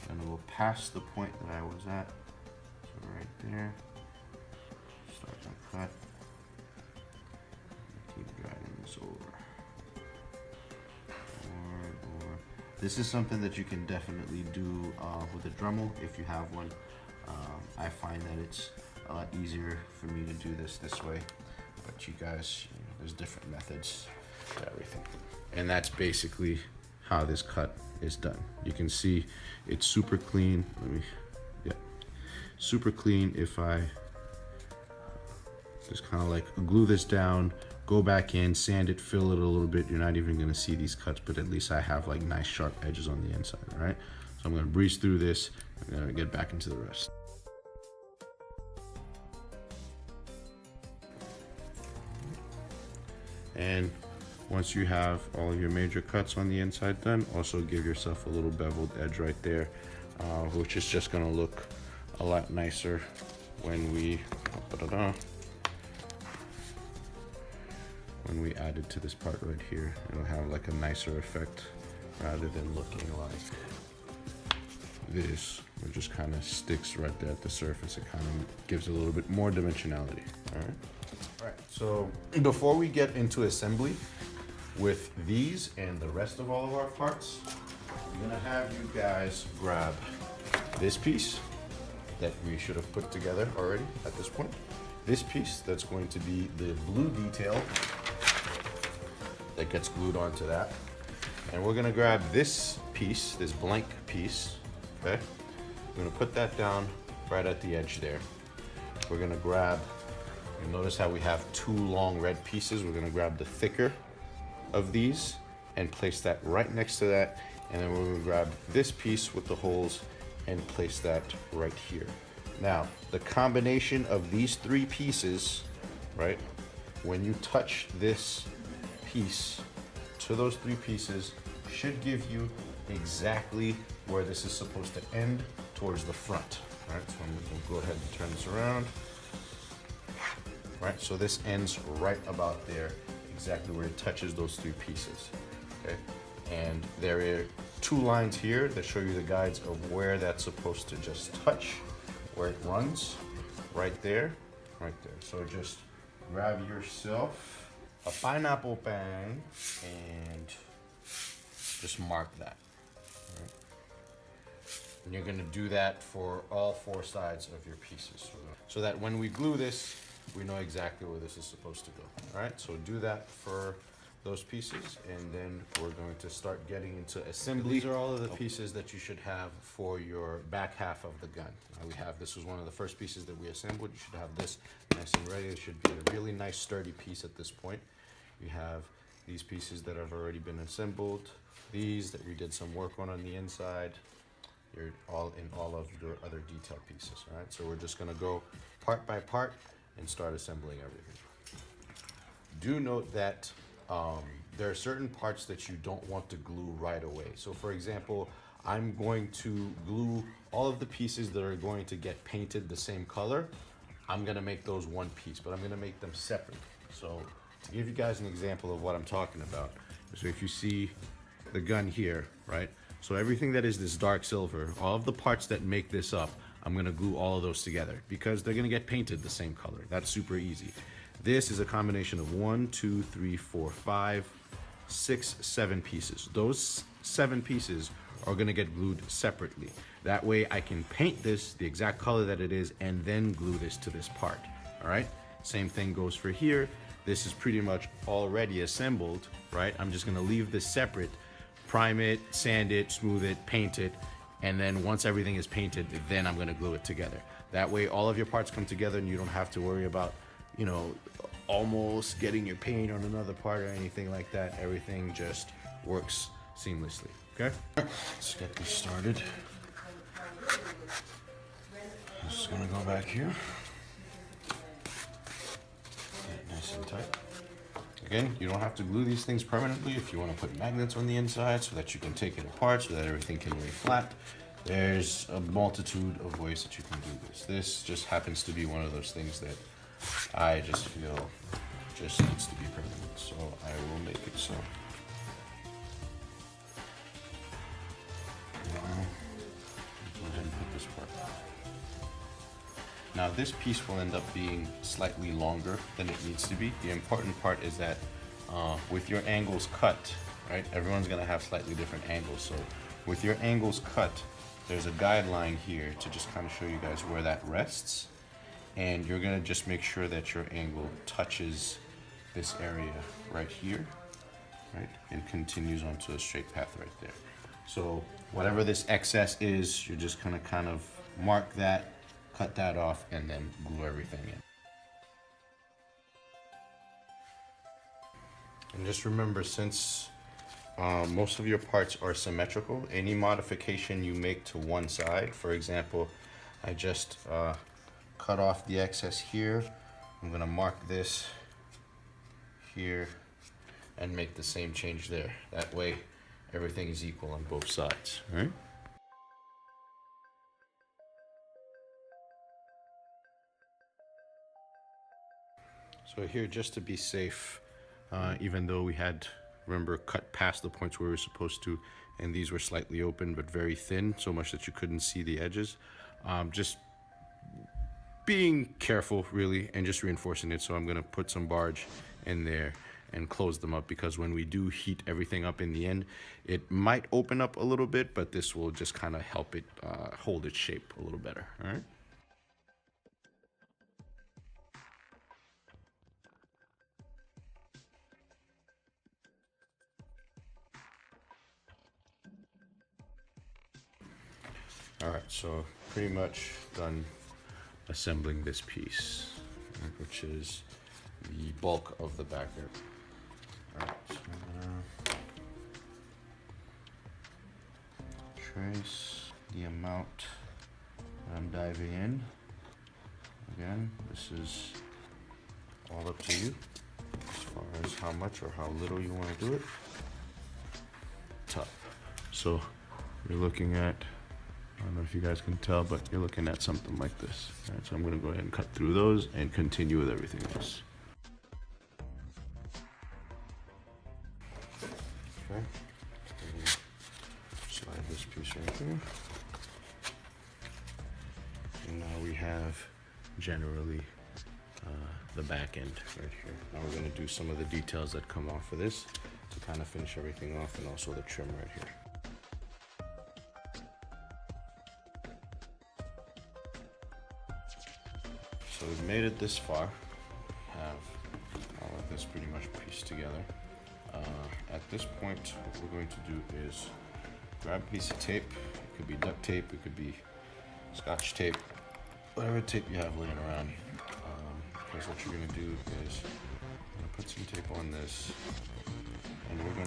I'm going to go past the point that I was at. So right there. Start my cut. Keep dragging this over. This is something that you can definitely do with a Dremel if you have one. I find that it's a lot easier for me to do this way, but you guys, there's different methods to everything. And that's basically how this cut is done. You can see it's super clean. Super clean. If I just kind of like glue this down, go back in, sand it, fill it a little bit, you're not even gonna see these cuts, but at least I have like nice sharp edges on the inside, all right? So I'm gonna breeze through this, I'm gonna get back into the rest. And once you have all of your major cuts on the inside done, also give yourself a little beveled edge right there, which is just gonna look a lot nicer when we add it to this part right here. It'll have like a nicer effect rather than looking like this, it just kind of sticks right there at the surface. It kind of gives a little bit more dimensionality. All right, so before we get into assembly with these and the rest of all of our parts, I'm gonna have you guys grab this piece that we should have put together already at this point. This piece that's going to be the blue detail that gets glued onto that. And we're gonna grab this piece, this blank piece, okay? We're gonna put that down right at the edge there. We're gonna grab, you notice how we have two long red pieces. We're gonna grab the thicker of these and place that right next to that. And then we're gonna grab this piece with the holes and place that right here. Now, the combination of these three pieces, right? When you touch this piece to those three pieces, should give you exactly where this is supposed to end towards the front. All right, so I'm gonna go ahead and turn this around. All right, so this ends right about there, exactly where it touches those three pieces, okay? And there are two lines here that show you the guides of where that's supposed to just touch, where it runs, right there, right there. So just grab yourself a pineapple pen and just mark that. All right. And you're gonna do that for all four sides of your pieces, so that when we glue this, we know exactly where this is supposed to go. All right, so do that for those pieces, and then we're going to start getting into assembly. These are all of the pieces that you should have for your back half of the gun. This was one of the first pieces that we assembled. You should have this nice and ready. It should be a really nice sturdy piece at this point. You have these pieces that have already been assembled, these that we did some work on the inside, you're all of your other detail pieces. All right, so we're just gonna go part by part and start assembling everything. Do note that there are certain parts that you don't want to glue right away. So for example, I'm going to glue all of the pieces that are going to get painted the same color. I'm gonna make those one piece, but I'm gonna make them separate. So to give you guys an example of what I'm talking about, so if you see the gun here, right? So everything that is this dark silver, all of the parts that make this up, I'm gonna glue all of those together because they're gonna get painted the same color. That's super easy. This is a combination of 1, 2, 3, 4, 5, 6, 7 pieces. Those 7 pieces are gonna get glued separately. That way I can paint this the exact color that it is and then glue this to this part, all right? Same thing goes for here. This is pretty much already assembled, right? I'm just gonna leave this separate, prime it, sand it, smooth it, paint it, and then once everything is painted, then I'm gonna glue it together. That way all of your parts come together and you don't have to worry about, you know, almost getting your paint on another part or anything like that. Everything just works seamlessly, okay? Let's get this started. Just gonna go back here. Get it nice and tight. Again, you don't have to glue these things permanently. If you want to put magnets on the inside so that you can take it apart so that everything can lay flat, there's a multitude of ways that you can do this. This just happens to be one of those things that I just feel just needs to be permanent, so I will make it so. Now, go ahead and put this part. Now this piece will end up being slightly longer than it needs to be. The important part is that with your angles cut, right? Everyone's gonna have slightly different angles. So with your angles cut, there's a guideline here to just kind of show you guys where that rests. And you're gonna just make sure that your angle touches this area right here, right? And continues onto a straight path right there. So whatever this excess is, you're just gonna kind of mark that, cut that off, and then glue everything in. And just remember, since most of your parts are symmetrical, any modification you make to one side, for example, I just cut off the excess here. I'm gonna mark this here and make the same change there. That way, everything is equal on both sides, right? So here, just to be safe, even though we had, remember, cut past the points where we were supposed to, and these were slightly open but very thin, so much that you couldn't see the edges, just being careful really and just reinforcing it. So I'm gonna put some barge in there and close them up, because when we do heat everything up in the end, it might open up a little bit, but this will just kind of help it hold its shape a little better, all right? All right, so pretty much done assembling this piece, which is the bulk of the backer. All right, so I'm gonna trace the amount that I'm diving in. Again, this is all up to you as far as how much or how little you want to do it. Top. So you're looking at, I don't know if you guys can tell, but you're looking at something like this. All right, so I'm going to go ahead and cut through those and continue with everything else. Okay, slide this piece right here. And now we have generally the back end right here. Now we're going to do some of the details that come off of this to kind of finish everything off, and also the trim right here. So we've made it this far. Have all of this pretty much pieced together. At this point, what we're going to do is grab a piece of tape. It could be duct tape, it could be Scotch tape, whatever tape you have laying around. Because what you're going to do is put some tape on this,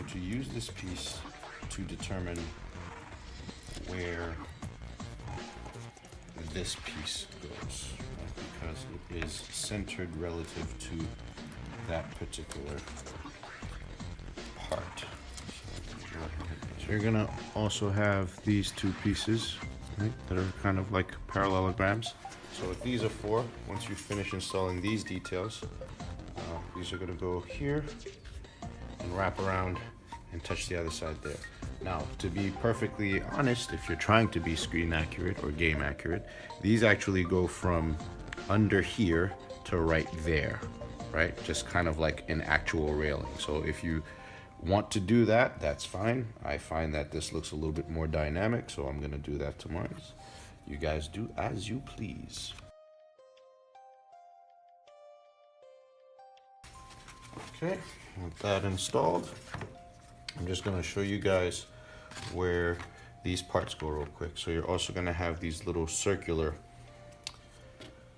going to use this piece to determine where this piece goes, right? Because it is centered relative to that particular part. So you're gonna also have these two pieces, right, that are kind of like parallelograms. So if these are four, once you finish installing these details, these are gonna go here and wrap around and touch the other side there. Now, to be perfectly honest, if you're trying to be screen accurate or game accurate, these actually go from under here to right there, right? Just kind of like an actual railing. So if you want to do that, that's fine. I find that this looks a little bit more dynamic, so I'm gonna do that tomorrow. You guys do as you please. Okay, with that installed, I'm just gonna show you guys where these parts go real quick. So you're also gonna have these little circular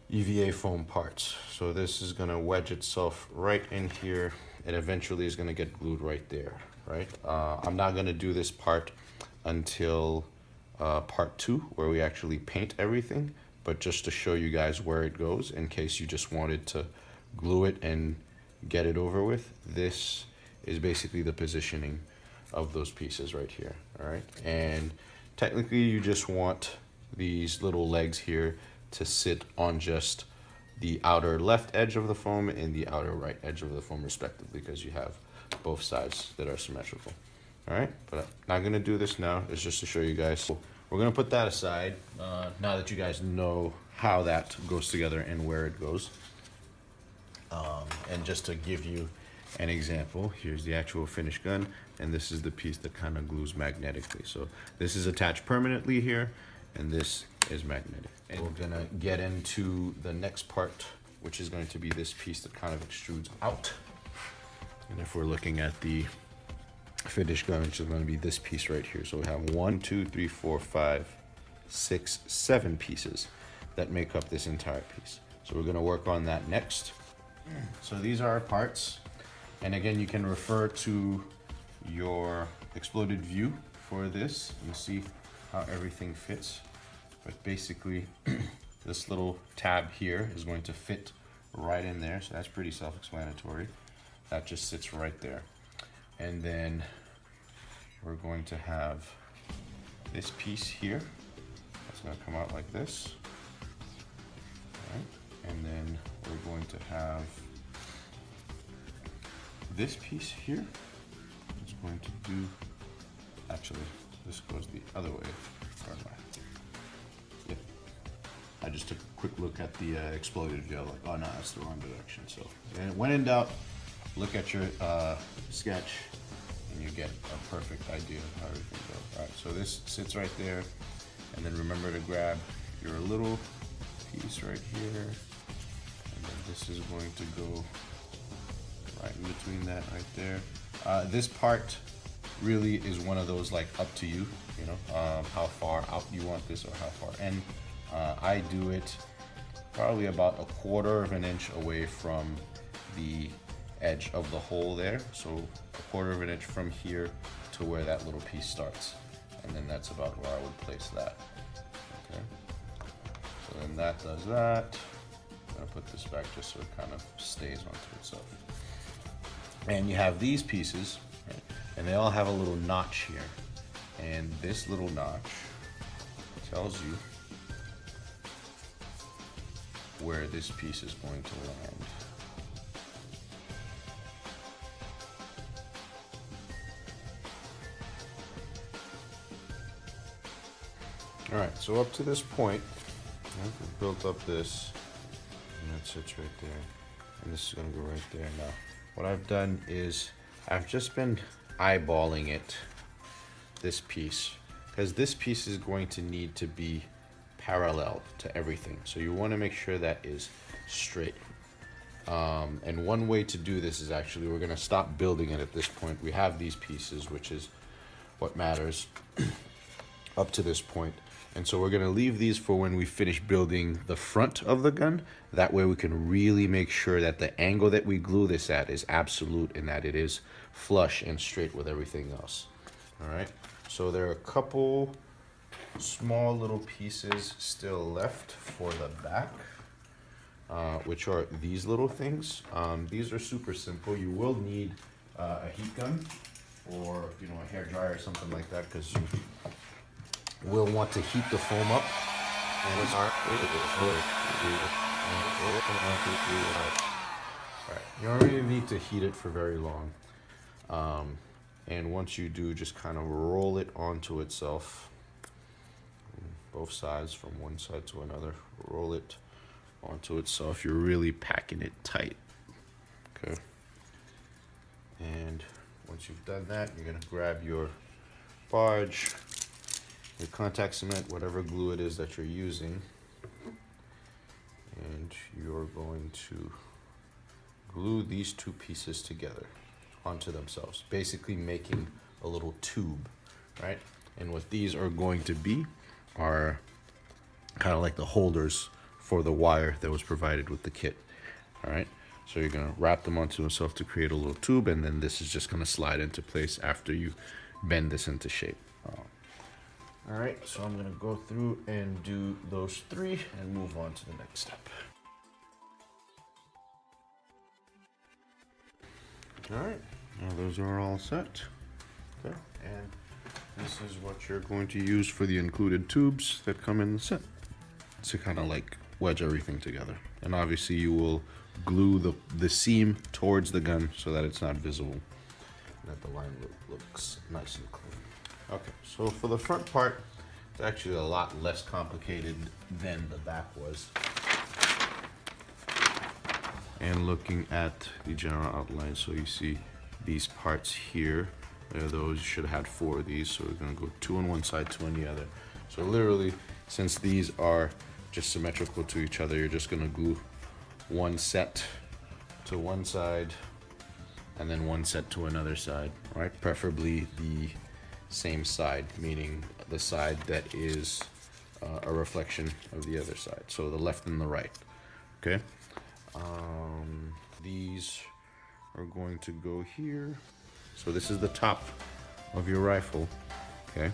EVA foam parts. So this is gonna wedge itself right in here and eventually is gonna get glued right there, right? I'm not gonna do this part until part 2, where we actually paint everything, but just to show you guys where it goes in case you just wanted to glue it and get it over with. This is basically the positioning of those pieces right here, all right? And technically you just want these little legs here to sit on just the outer left edge of the foam and the outer right edge of the foam respectively, because you have both sides that are symmetrical, all right? But I'm not gonna do this now, it's just to show you guys. So we're gonna put that aside now that you guys know how that goes together and where it goes. And just to give you an example, here's the actual finished gun, and this is the piece that kind of glues magnetically. So this is attached permanently here, and this is magnetic. And we're gonna get into the next part, which is going to be this piece that kind of extrudes out. And if we're looking at the finished gun, which is going to be this piece right here. So we have 1, 2, 3, 4, 5, 6, 7 pieces that make up this entire piece. So we're gonna work on that next. So these are our parts. And again, you can refer to your exploded view for this and see how everything fits. But basically, this little tab here is going to fit right in there. So that's pretty self-explanatory. That just sits right there. And then we're going to have this piece here. That's gonna come out like this. All right. And then we're going to have this piece here. It's going to do, actually, this goes the other way. Yep. I just took a quick look at the exploded view, like, oh no, that's the wrong direction. So when in doubt, look at your sketch and you get a perfect idea of how everything goes. All right, so this sits right there. And then remember to grab your little piece right here. And then this is going to go right in between that right there. This part really is one of those like up to you, you know, how far out you want this or how far in. I do it probably about 1/4 of an inch away from the edge of the hole there. So 1/4 of an inch from here to where that little piece starts. And then that's about where I would place that. Okay. So then that does that. I'm gonna put this back just so it kind of stays onto itself. And you have these pieces, right? And they all have a little notch here. And this little notch tells you where this piece is going to land. All right, so up to this point, I've built up this, and that sits right there. And this is gonna go right there. Now, what I've done is I've just been eyeballing it, this piece, because this piece is going to need to be parallel to everything. So you wanna make sure that is straight. And one way to do this is actually, we're gonna stop building it at this point. We have these pieces, which is what matters up to this point. And so we're gonna leave these for when we finish building the front of the gun. That way we can really make sure that the angle that we glue this at is absolute and that it is flush and straight with everything else. All right, so there are a couple small little pieces still left for the back, which are these little things. These are super simple. You will need a heat gun or a hair dryer or something like that, because you will want to heat the foam up. Right. You don't really need to heat it for very long. And once you do, just kind of roll it onto itself, both sides, from one side to another. Roll it onto itself. You're really packing it tight. Okay. And once you've done that, you're gonna grab your barge, your contact cement, whatever glue it is that you're using, and you're going to glue these two pieces together onto themselves, basically making a little tube, right? And what these are going to be are kind of like the holders for the wire that was provided with the kit. All right, so you're gonna wrap them onto themselves to create a little tube, and then this is just gonna slide into place after you bend this into shape. All right, so I'm gonna go through and do those three and move on to the next step. All right, now those are all set. Okay, and this is what you're going to use for the included tubes that come in the set to kind of like wedge everything together. And obviously you will glue the seam towards the gun so that it's not visible, that the line looks nice and clean. Okay, so for the front part, it's actually a lot less complicated than the back was. And looking at the general outline, so you see these parts here, those should have had 4 of these, so we're gonna go 2 on one side, 2 on the other. So literally, since these are just symmetrical to each other, you're just gonna glue one set to one side and then one set to another side, right? Preferably the same side, meaning the side that is a reflection of the other side, so the left and the right. Okay, these are going to go here. So this is the top of your rifle, okay,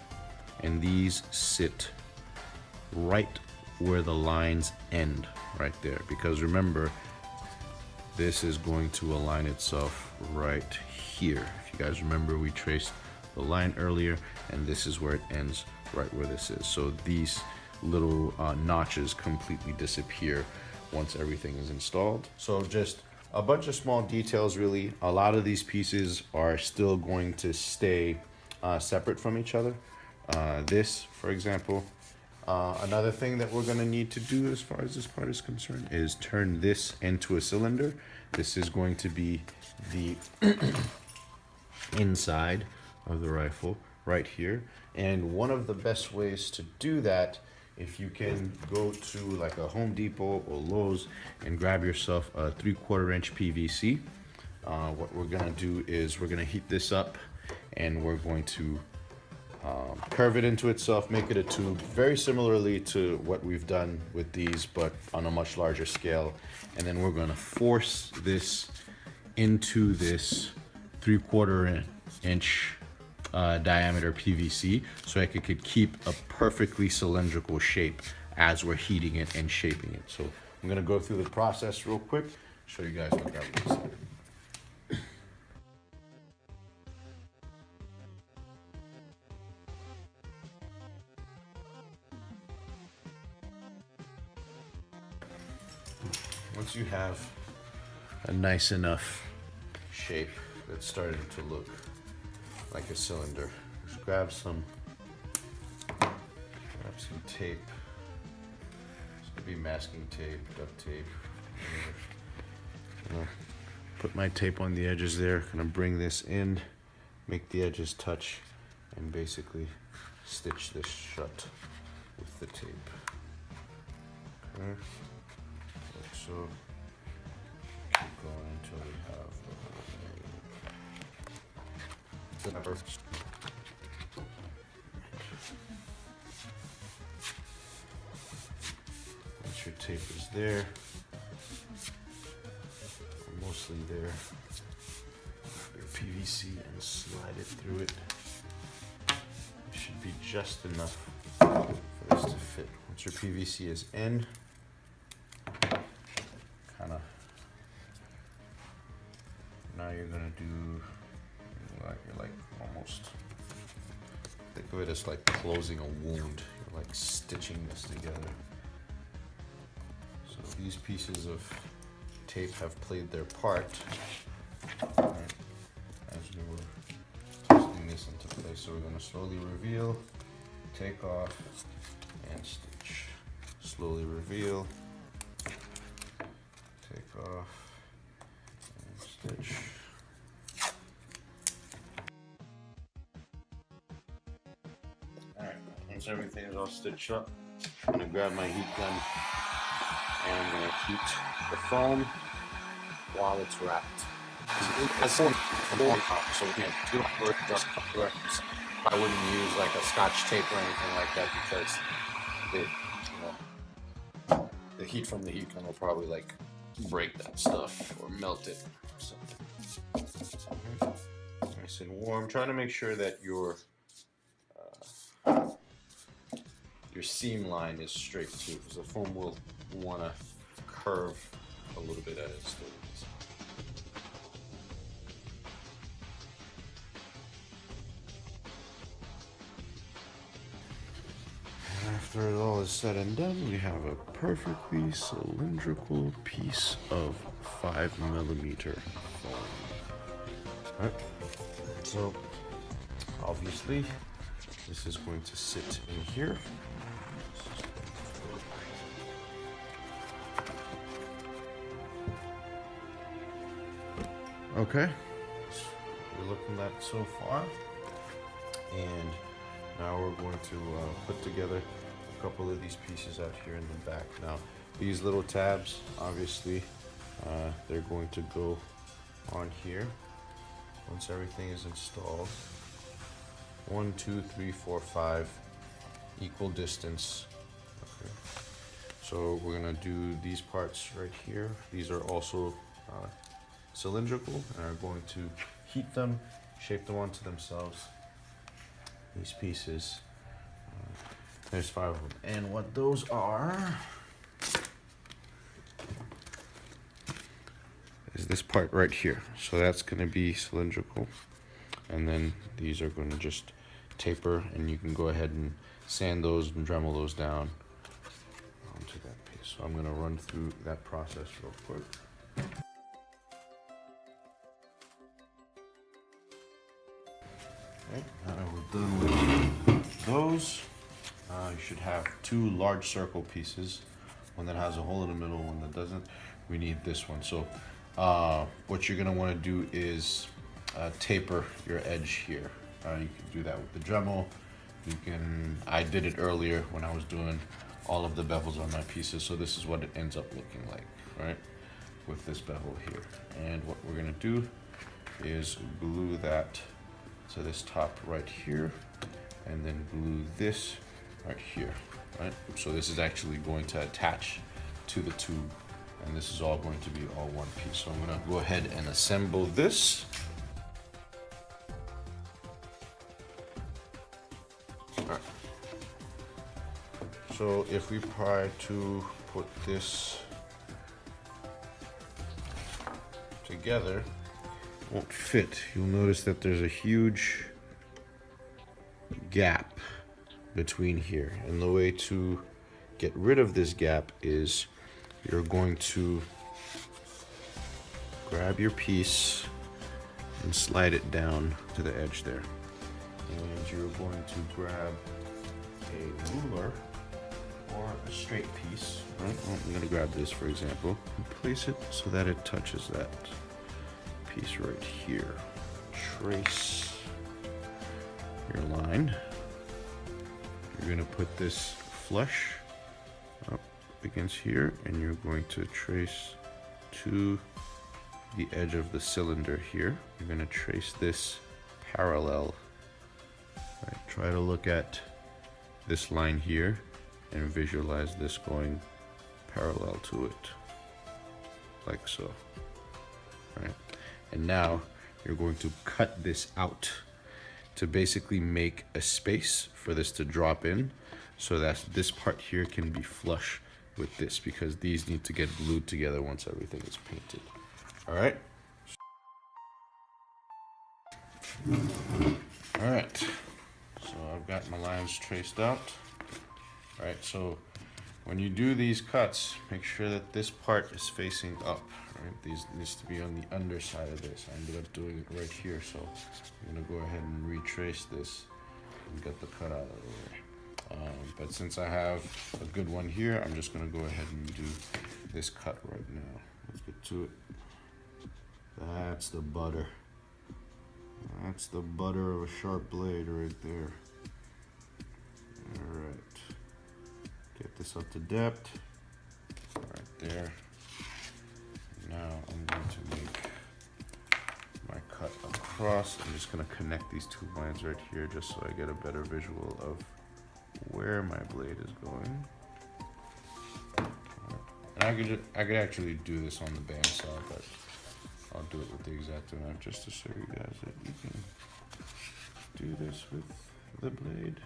and these sit right where the lines end, right there, because remember, this is going to align itself right here. If you guys remember, we traced the line earlier, and this is where it ends, right where this is. So these little notches completely disappear once everything is installed. So just a bunch of small details, really. A lot of these pieces are still going to stay separate from each other. This, for example, another thing that we're gonna need to do as far as this part is concerned is turn this into a cylinder. This is going to be the inside of the rifle right here. And one of the best ways to do that, if you can go to like a Home Depot or Lowe's and grab yourself a 3/4 inch PVC. What we're gonna do is we're gonna heat this up and we're going to curve it into itself, make it a tube, very similarly to what we've done with these, but on a much larger scale. And then we're gonna force this into this 3/4 inch diameter PVC so it could keep a perfectly cylindrical shape as we're heating it and shaping it. So I'm gonna go through the process real quick, show you guys what that looks like. Once you have a nice enough shape that's starting to look like a cylinder, just grab some tape. This could be masking tape, duct tape. I'm gonna put my tape on the edges there. Gonna bring this in, make the edges touch, and basically stitch this shut with the tape. Okay. Like so. Keep going until we have the whole thing. tape is there, mostly there. Your PVC and slide it through it. It should be just enough for this to fit. Once your PVC is in, kind of, now you're gonna do, you're like almost, think of it as like closing a wound. You're like stitching this together. So these pieces of tape have played their part, right, as we were twisting this into place. So we're going to slowly reveal, take off, and stitch. Slowly reveal, take off, and stitch. Alright, once everything is all stitched up, I'm going to grab my heat gun and I'm going to heat the foam while it's wrapped. So I wouldn't use like a Scotch tape or anything like that because the heat from the heat gun will probably like break that stuff or melt it. So nice and warm. Trying to make sure that your seam line is straight too, because the foam will want to curve a little bit at its ends. After it all is said and done, we have a perfectly cylindrical piece of 5mm foam. All right. So obviously this is going to sit in here. Okay, so we're looking at so far, and now we're going to put together a couple of these pieces out here in the back. Now, these little tabs, obviously, they're going to go on here once everything is installed. 1, 2, 3, 4, 5, equal distance. Okay. So we're gonna do these parts right here. These are also cylindrical, and are going to heat them, shape them onto themselves. These pieces, there's 5 of them, and what those are is this part right here. So that's going to be cylindrical, and then these are going to just taper, and you can go ahead and sand those and Dremel those down onto that piece. So I'm going to run through that process real quick. Okay, now that we're done with those, you should have 2 large circle pieces, one that has a hole in the middle, one that doesn't. We need this one. So what you're going to want to do is taper your edge here. You can do that with the Dremel. I did it earlier when I was doing all of the bevels on my pieces, so this is what it ends up looking like, right, with this bevel here. And what we're going to do is glue that to this top right here, and then glue this right here, right? So this is actually going to attach to the tube, and this is all going to be all one piece. So I'm gonna go ahead and assemble this. All right. So if we try to put this together, won't fit. You'll notice that there's a huge gap between here, and the way to get rid of this gap is you're going to grab your piece and slide it down to the edge there, and you're going to grab a ruler or a straight piece, right? Well, I'm going to grab this for example and place it so that it touches that piece right here. Trace your line. You're going to put this flush up against here, and you're going to trace to the edge of the cylinder here. You're going to trace this parallel. Right, try to look at this line here and visualize this going parallel to it, like so, right? And now you're going to cut this out to basically make a space for this to drop in, so that this part here can be flush with this, because these need to get glued together once everything is painted. All right. All right. So I've got my lines traced out. All right. So when you do these cuts, make sure that this part is facing up. Right. These needs to be on the underside of this. I ended up doing it right here, so I'm gonna go ahead and retrace this and get the cut out of the way. But since I have a good one here, I'm just gonna go ahead and do this cut right now. Let's get to it. That's the butter. That's the butter of a sharp blade right there. All right. Get this up to depth. Right there. Now I'm going to make my cut across. I'm just gonna connect these two lines right here just so I get a better visual of where my blade is going. And I could actually do this on the bandsaw, but I'll do it with the X-Acto knife just to show you guys that you can do this with the blade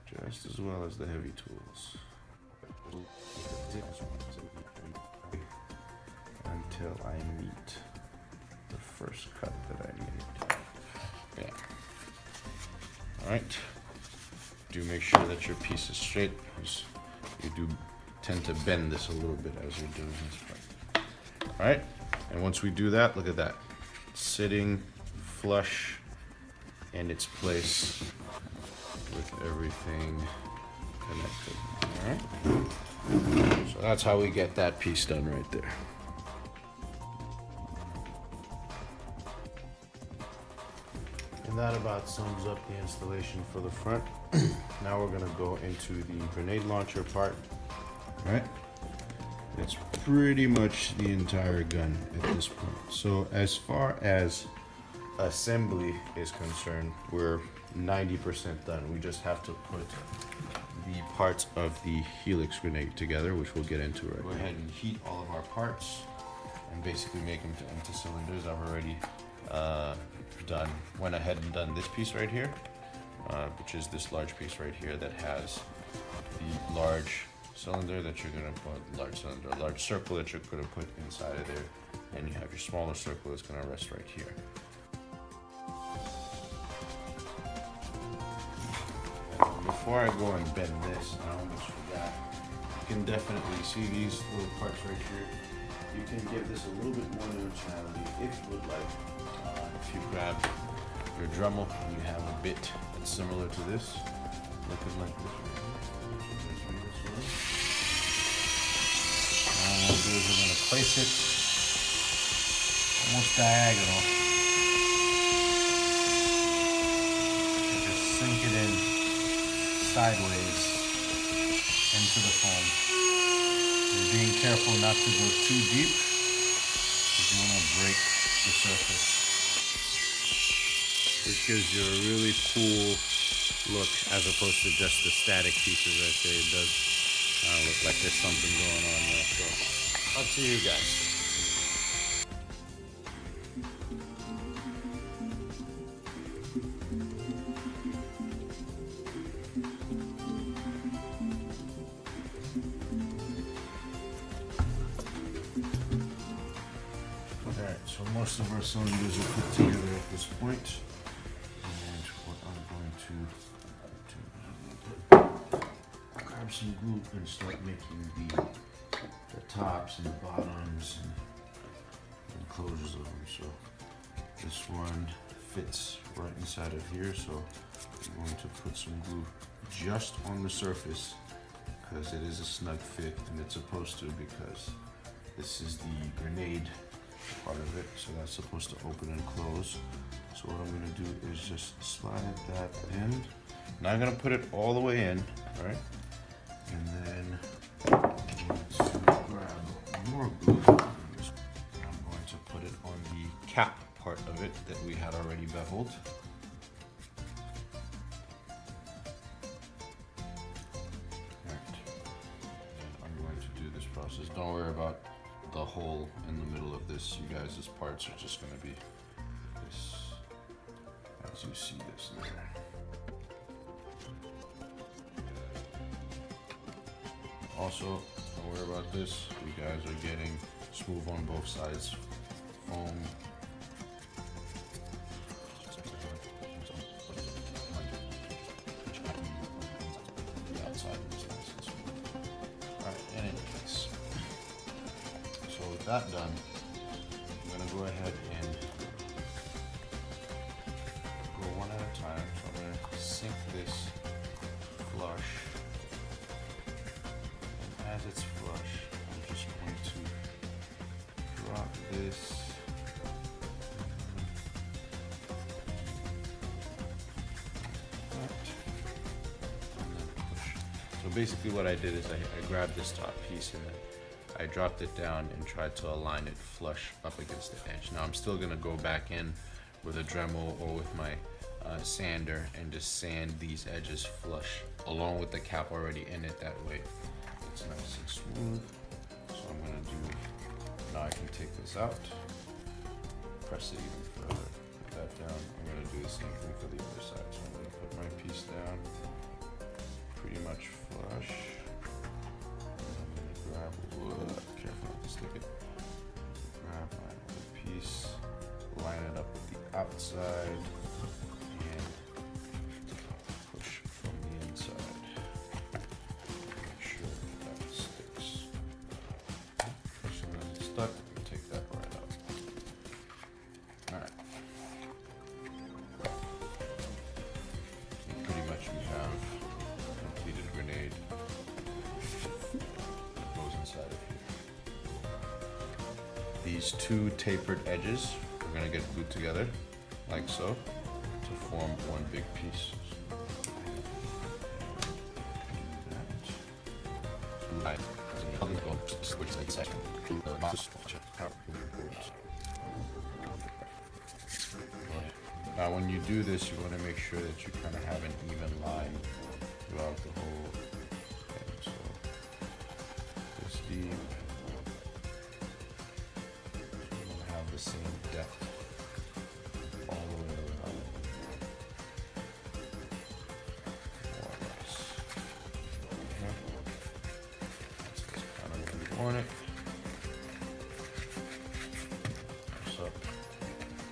just as well as the heavy tools. Until I meet the first cut that I need. Yeah. All right. Do make sure that your piece is straight, because you do tend to bend this a little bit as you're doing this part. All right. And once we do that, look at that. Sitting flush in its place with everything connected. All right. So that's how we get that piece done right there. And that about sums up the installation for the front. Now we're gonna go into the grenade launcher part. All right. It's pretty much the entire gun at this point. So as far as assembly is concerned, we're 90% done. We just have to put the parts of the helix grenade together, which we'll get into right now. Go ahead and heat all of our parts and basically make them into cylinders. I've already went ahead and done this piece right here, which is this large piece right here that has the large cylinder that you're gonna put, large circle that you're gonna put inside of there, and you have your smaller circle that's gonna rest right here. And before I go and bend this, I almost forgot, you can definitely see these little parts right here. You can give this a little bit more dimensionality if you would like. If you grab your Dremel and you have a bit that's similar to this, looking like this right here. What I'm going to do is I'm going to place it almost diagonal and just sink it in sideways into the foam. You're being careful not to go too deep because you want to break the surface. This gives you a really cool look as opposed to just the static pieces right there. It does look like there's something going on there. So up to you guys. Alright, so most of our cylinders are put together at this point. And what I'm going to grab some glue and start making the tops and the bottoms and closures of them. So this one fits right inside of here, so I'm going to put some glue just on the surface because it is a snug fit, and it's supposed to, because this is the grenade part of it, so that's supposed to open and close. So what I'm going to do is just slide that in. Now I'm going to put it all the way in, right? And then I'm going to grab more glue. I'm going to put it on the cap part of it that we had already beveled. Right. And I'm going to process. Don't worry about the hole in the middle of this. You guys' parts are just going to be this, as you see this there. Also, don't worry about this. You guys are getting smooth on both sides. Foam. The outside is nice and smooth. Alright, in any case. So with that done, I'm going to go ahead and go one at a time. So I'm going to sink this flush. As it's flush, I'm just going to drop this and then push. So basically what I did is I grabbed this top piece and then I dropped it down and tried to align it flush up against the edge. Now I'm still going to go back in with a Dremel or with my sander and just sand these edges flush along with the cap already in it. That way it's nice and smooth. So I'm gonna do, now I can take this out, press it even further, put that down. I'm gonna do the same thing for the other side. So I'm gonna put my piece down, pretty much flush. And I'm gonna grab wood, careful not to stick it. Grab my other piece, line it up with the outside, and push from the inside. Stuck, take that right out. Alright. Pretty much we have a completed grenade that goes inside of here. These two tapered edges are going to get glued together, like so, to form one big piece. Now when you do this, you want to make sure that you kind of have an even line throughout the whole thing. So this deep, have the same depth all the way around. More or less. Okay. That's just kind of where we want it. So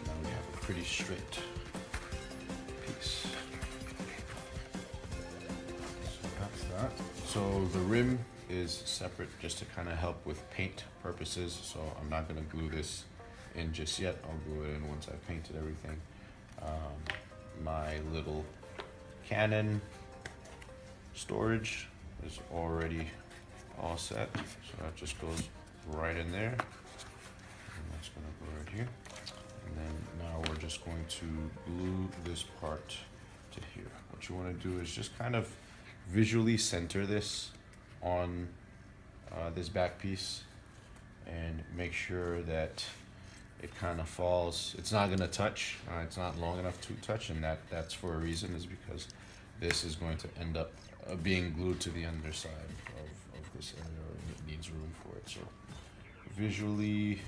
now we have a pretty straight piece. So that's that. So the rim is separate just to kind of help with paint purposes. So I'm not going to glue this in just yet. I'll glue it in once I've painted everything. My little Canon storage is already all set. So that just goes right in there. And that's going to go right here. And then now we're just going to glue this part to here. What you want to do is just kind of visually center this on this back piece and make sure that it kind of falls. It's not going to touch. It's not long enough to touch, and that's for a reason, is because this is going to end up being glued to the underside of this area, and it needs room for it. So visually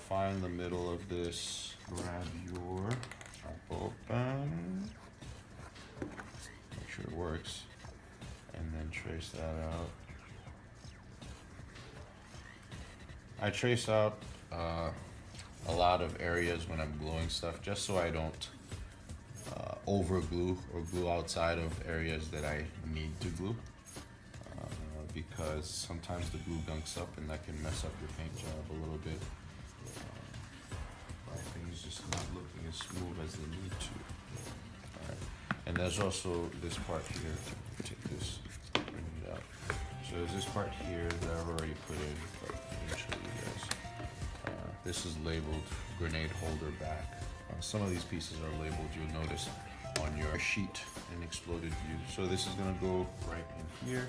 find the middle of this, grab your open, make sure it works, and then trace that out. I trace out a lot of areas when I'm gluing stuff, just so I don't over glue or glue outside of areas that I need to glue, because sometimes the glue gunks up and that can mess up your paint job a little bit. Things just not looking as smooth as they need to. Alright. And there's also this part here. Take this, bring it out. So there's this part here that I've already put in, but let me show you guys. This is labeled grenade holder back. Some of these pieces are labeled, you'll notice, on your sheet in exploded view. So this is going to go right in here,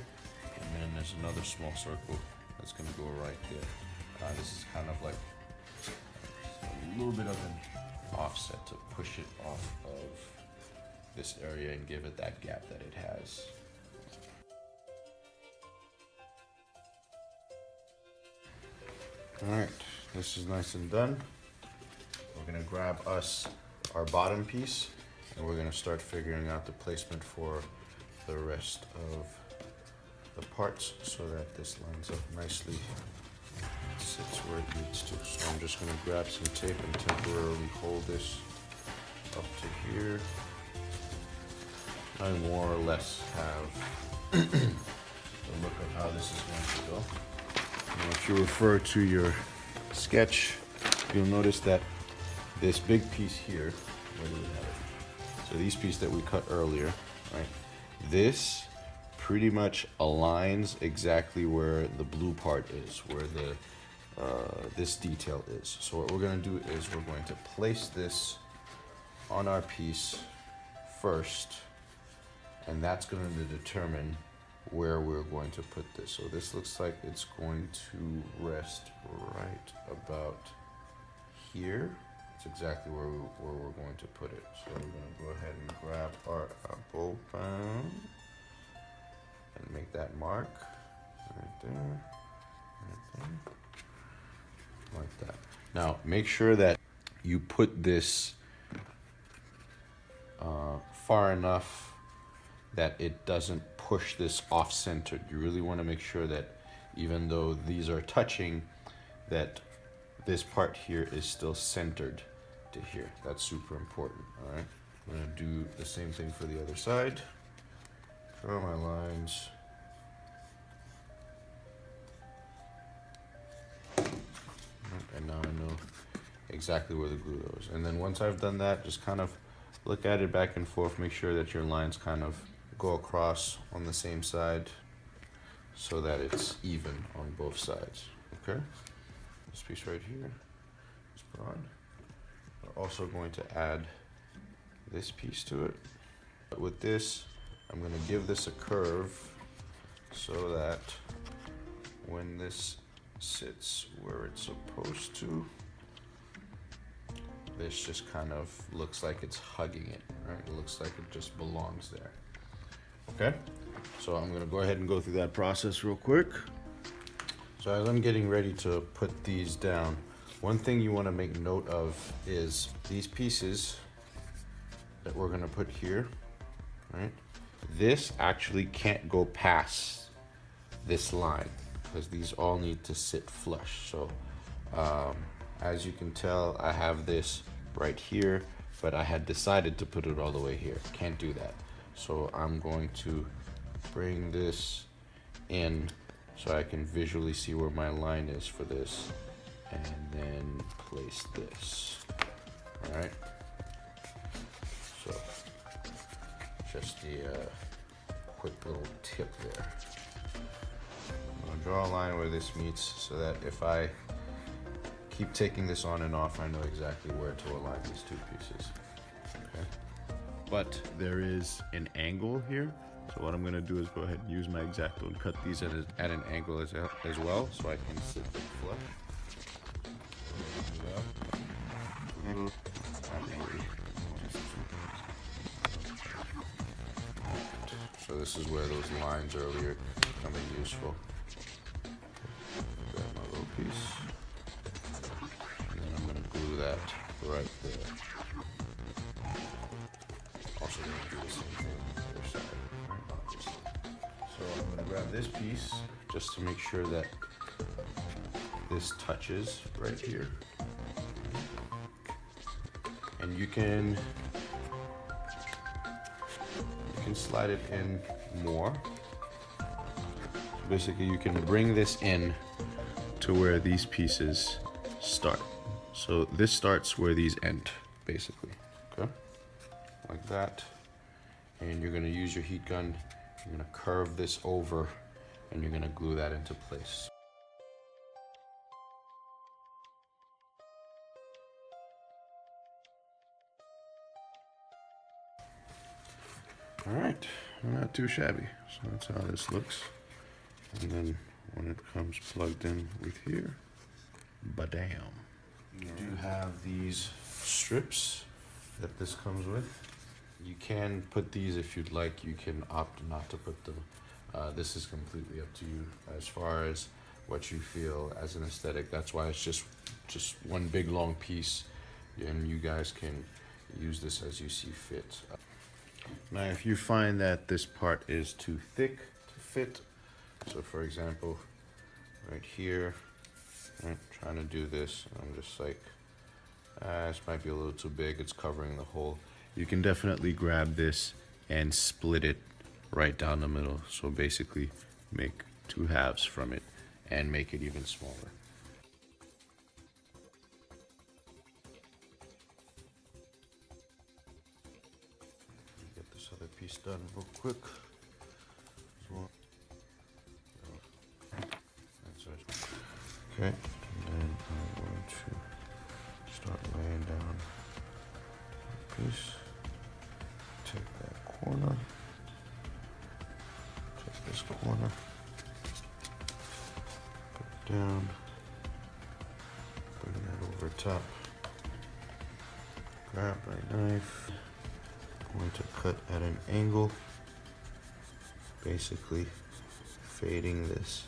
and then there's another small circle that's going to go right there. This is kind of like a little bit of an offset to push it off of this area and give it that gap that it has. All right, this is nice and done. We're gonna grab us our bottom piece and we're gonna start figuring out the placement for the rest of the parts so that this lines up nicely, sits where it needs to. So I'm just gonna grab some tape and temporarily hold this up to here. I more or less have the look of how this is going to go. Now, if you refer to your sketch, you'll notice that this big piece here, where do we have it? So these pieces that we cut earlier, right? This pretty much aligns exactly where the blue part is, where the this detail is. So what we're going to do is we're going to place this on our piece first, and that's going to determine where we're going to put this. So this looks like it's going to rest right about here. It's exactly where we're going to put it. So we're going to go ahead and grab our bow band and make that mark right there, like that. Now make sure that you put this far enough that it doesn't push this off-centered. You really want to make sure that even though these are touching, that this part here is still centered to here. That's super important. All right, I'm going to do the same thing for the other side. Draw my lines. And now I know exactly where the glue goes. And then once I've done that, just kind of look at it back and forth, make sure that your lines kind of go across on the same side so that it's even on both sides, okay? This piece right here is put on. We're also going to add this piece to it. But with this, I'm gonna give this a curve so that when this sits where it's supposed to, this just kind of looks like it's hugging it, right? It looks like it just belongs there. Okay, so I'm gonna go ahead and go through that process real quick. So as I'm getting ready to put these down, one thing you wanna make note of is these pieces that we're gonna put here, right? This actually can't go past this line because these all need to sit flush. So as you can tell, I have this right here, but I had decided to put it all the way here. Can't do that. So I'm going to bring this in so I can visually see where my line is for this, and then place this. All right. So just a quick little tip there. I'm gonna draw a line where this meets so that if I keep taking this on and off, I know exactly where to align these two pieces. Okay. But there is an angle here. So what I'm gonna do is go ahead and use my X-Acto and cut these at an angle as well, so I can sit them flush. So this is where those lines earlier come in useful. Grab my little piece. And then I'm gonna glue that right there. Also gonna do the same thing on the other side. So I'm gonna grab this piece just to make sure that this touches right here. And you can slide it in more. So basically you can bring this in to where these pieces start. So this starts where these end, basically, okay? Like that. And you're gonna use your heat gun, you're gonna curve this over, and you're gonna glue that into place. All right, not too shabby. So that's how this looks. And then when it comes plugged in with here, ba-dam. You do have these strips that this comes with. You can put these if you'd like. You can opt not to put them. This is completely up to you. As far as what you feel as an aesthetic. That's why it's just one big long piece, and you guys can use this as you see fit. Now, if you find that this part is too thick to fit, so for example, right here, I'm trying to do this, I'm just like, this might be a little too big, it's covering the hole. You can definitely grab this and split it right down the middle. So basically make two halves from it and make it even smaller. Get this other piece done real quick. Okay, and then I'm going to start laying down a piece. Take that corner, take this corner, put it down, bring that over top, grab my knife, I'm going to cut at an angle, basically fading this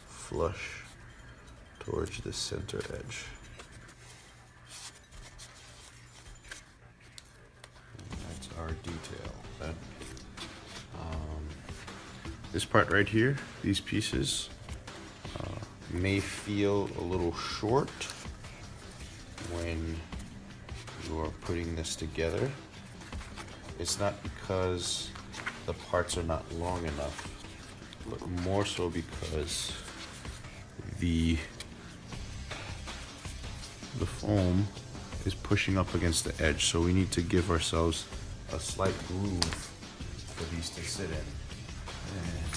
flush towards the center edge. And that's our detail. This part right here, these pieces may feel a little short when you are putting this together. It's not because the parts are not long enough, but more so because the foam is pushing up against the edge, so we need to give ourselves a slight groove for these to sit in. And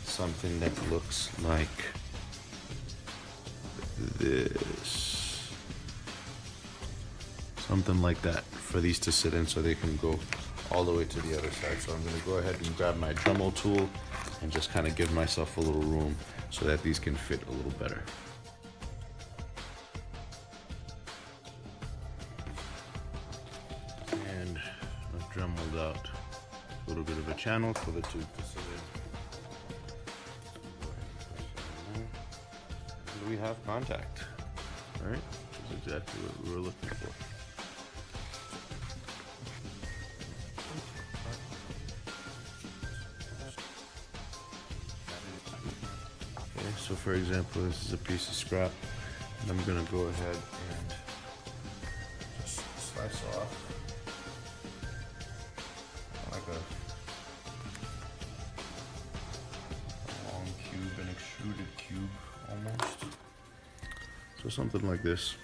something that looks like this. Something like that for these to sit in so they can go all the way to the other side. So I'm going to go ahead and grab my Dremel tool and just kind of give myself a little room so that these can fit a little better. And I've Dremeled out a little bit of a channel for the tube to sit in. And we have contact, all right? That's exactly what we were looking for. Okay, so for example, this is a piece of scrap, and I'm gonna go ahead and just slice off like a long cube, an extruded cube almost. So something like this.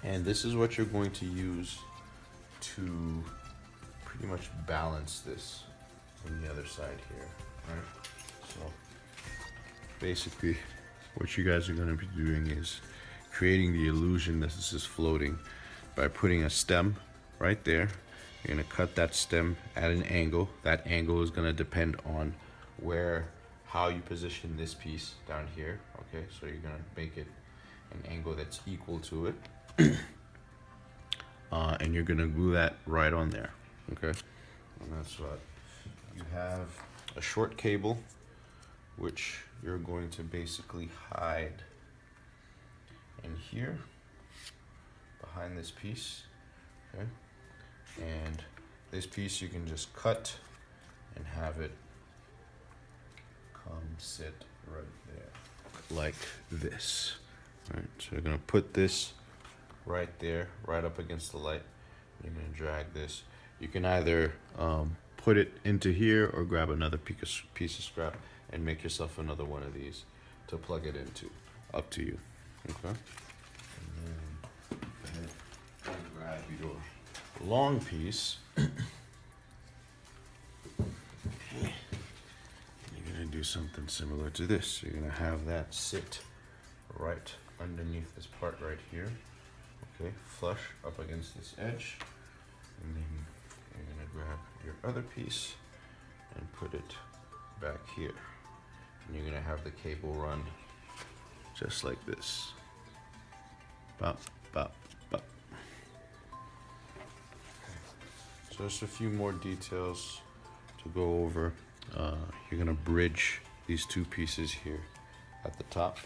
And this is what you're going to use to pretty much balance this on the other side here, right? So basically what you guys are going to be doing is creating the illusion that this is floating by putting a stem right there. You're going to cut that stem at an angle. That angle is going to depend on how you position this piece down here. Okay, so you're going to make it an angle that's equal to it. And you're going to glue that right on there. Okay, and that's what you have. A short cable which you're going to basically hide in here behind this piece. Okay, and this piece you can just cut and have it come sit right there like this. All right, so you're gonna put this right there, right up against the light. You're gonna drag this. You can either put it into here or grab another piece of scrap and make yourself another one of these to plug it into. Up to you. Okay. And then grab your long piece. You're gonna do something similar to this. You're gonna have that sit right underneath this part right here. Okay, flush up against this edge. And then you're gonna grab your other piece and put it back here. And you're gonna have the cable run just like this. Bop, bop, bop. So just a few more details to go over. You're gonna bridge these two pieces here at the top,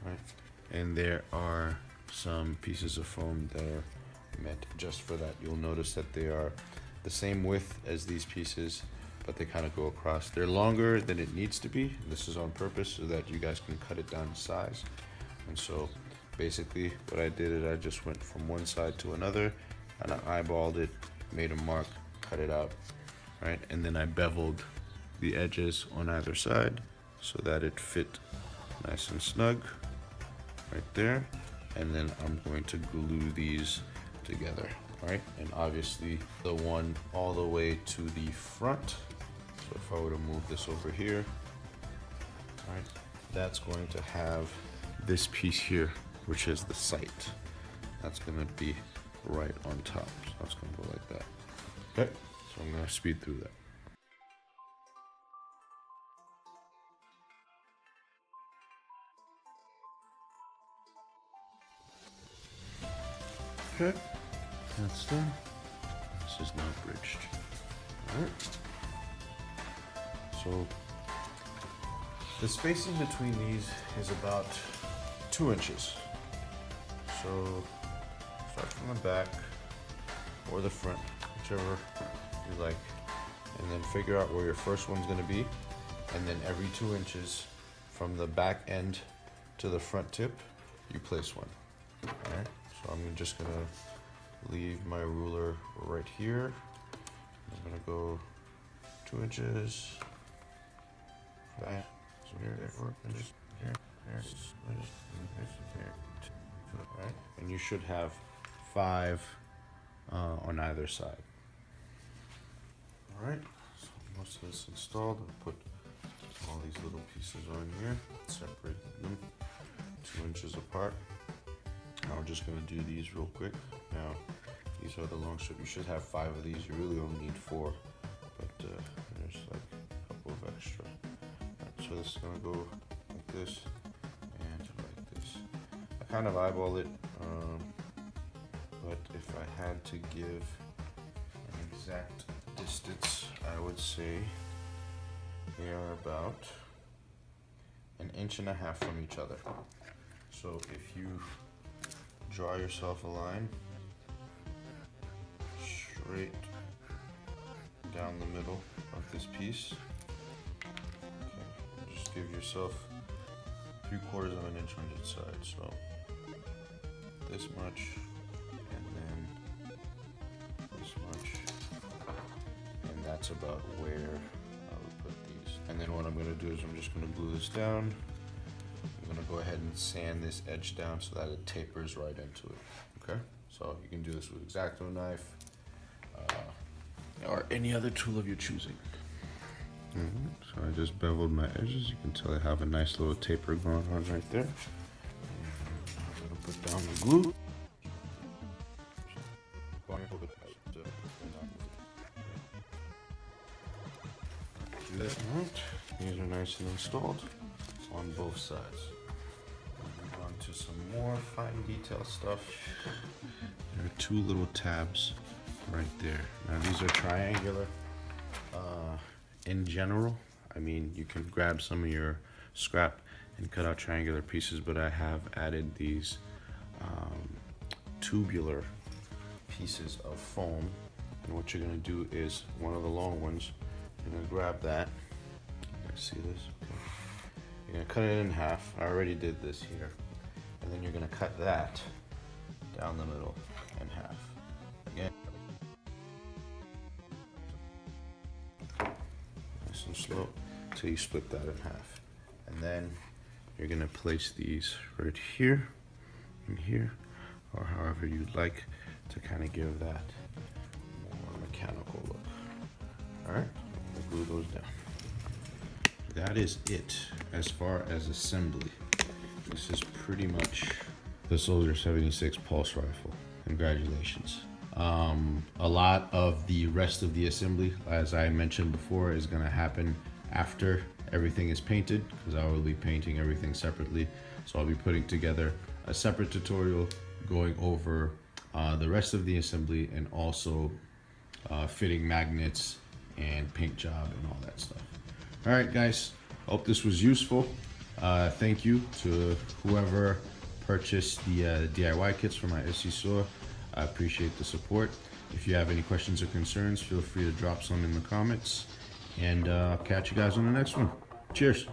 right? And there are some pieces of foam that are meant just for that. You'll notice that they are the same width as these pieces, but they kind of go across. They're longer than it needs to be. This is on purpose so that you guys can cut it down in size. And so basically what I did is I just went from one side to another and I eyeballed it, made a mark, cut it out, right? And then I beveled the edges on either side so that it fit nice and snug right there. And then I'm going to glue these together, right? And obviously the one all the way to the front. So if I were to move this over here, right, that's going to have this piece here, which is the sight. That's gonna be right on top. So that's gonna go like that. Okay, so I'm gonna speed through that. Okay, that's done. This is now bridged. All right. So the spacing between these is about 2 inches. So start from the back or the front, whichever you like, and then figure out where your first one's gonna be, and then every 2 inches from the back end to the front tip, you place one. All right. So I'm just gonna leave my ruler right here. I'm gonna go 2 inches. Right. So here, right. And you should have 5 on either side. All right. So most of this installed. I'll put all these little pieces on here. Separate them 2 inches apart. I'm just gonna do these real quick. Now, these are the long strip. You should have 5 of these. You really only need 4, but there's like a couple of extra. Right, so this is gonna go like this and like this. I kind of eyeball it, but if I had to give an exact distance, I would say they are about 1.5 inches from each other. So if you draw yourself a line straight down the middle of this piece. Okay, just give yourself 3/4 of an inch on each side. So this much, and then this much, and that's about where I would put these. And then what I'm going to do is I'm just going to glue this down. I'm gonna go ahead and sand this edge down so that it tapers right into it. Okay, so you can do this with an X-Acto knife or any other tool of your choosing. So I just beveled my edges. You can tell I have a nice little taper going on right there. And I'm gonna put down the glue. These are nice and installed on both sides. Move on to some more fine detail stuff. There are 2 little tabs right there. Now these are triangular. In general, I mean, you can grab some of your scrap and cut out triangular pieces, but I have added these tubular pieces of foam. And what you're gonna do is, one of the long ones, you're gonna grab that. You guys see this? Okay. You're gonna cut it in half. I already did this here. And then you're gonna cut that down the middle in half. Again. Nice and slow until you split that in half. And then you're gonna place these right here and here, or however you'd like to kind of give that more mechanical look. All right, glue those down. That is it as far as assembly. This is pretty much the Soldier 76 Pulse Rifle. Congratulations. A lot of the rest of the assembly, as I mentioned before, is gonna happen after everything is painted, because I will be painting everything separately. So I'll be putting together a separate tutorial going over the rest of the assembly, and also fitting magnets and paint job and all that stuff. All right, guys, hope this was useful. Thank you to whoever purchased the DIY kits from my Etsy store. I appreciate the support. If you have any questions or concerns, feel free to drop some in the comments. And I'll catch you guys on the next one. Cheers.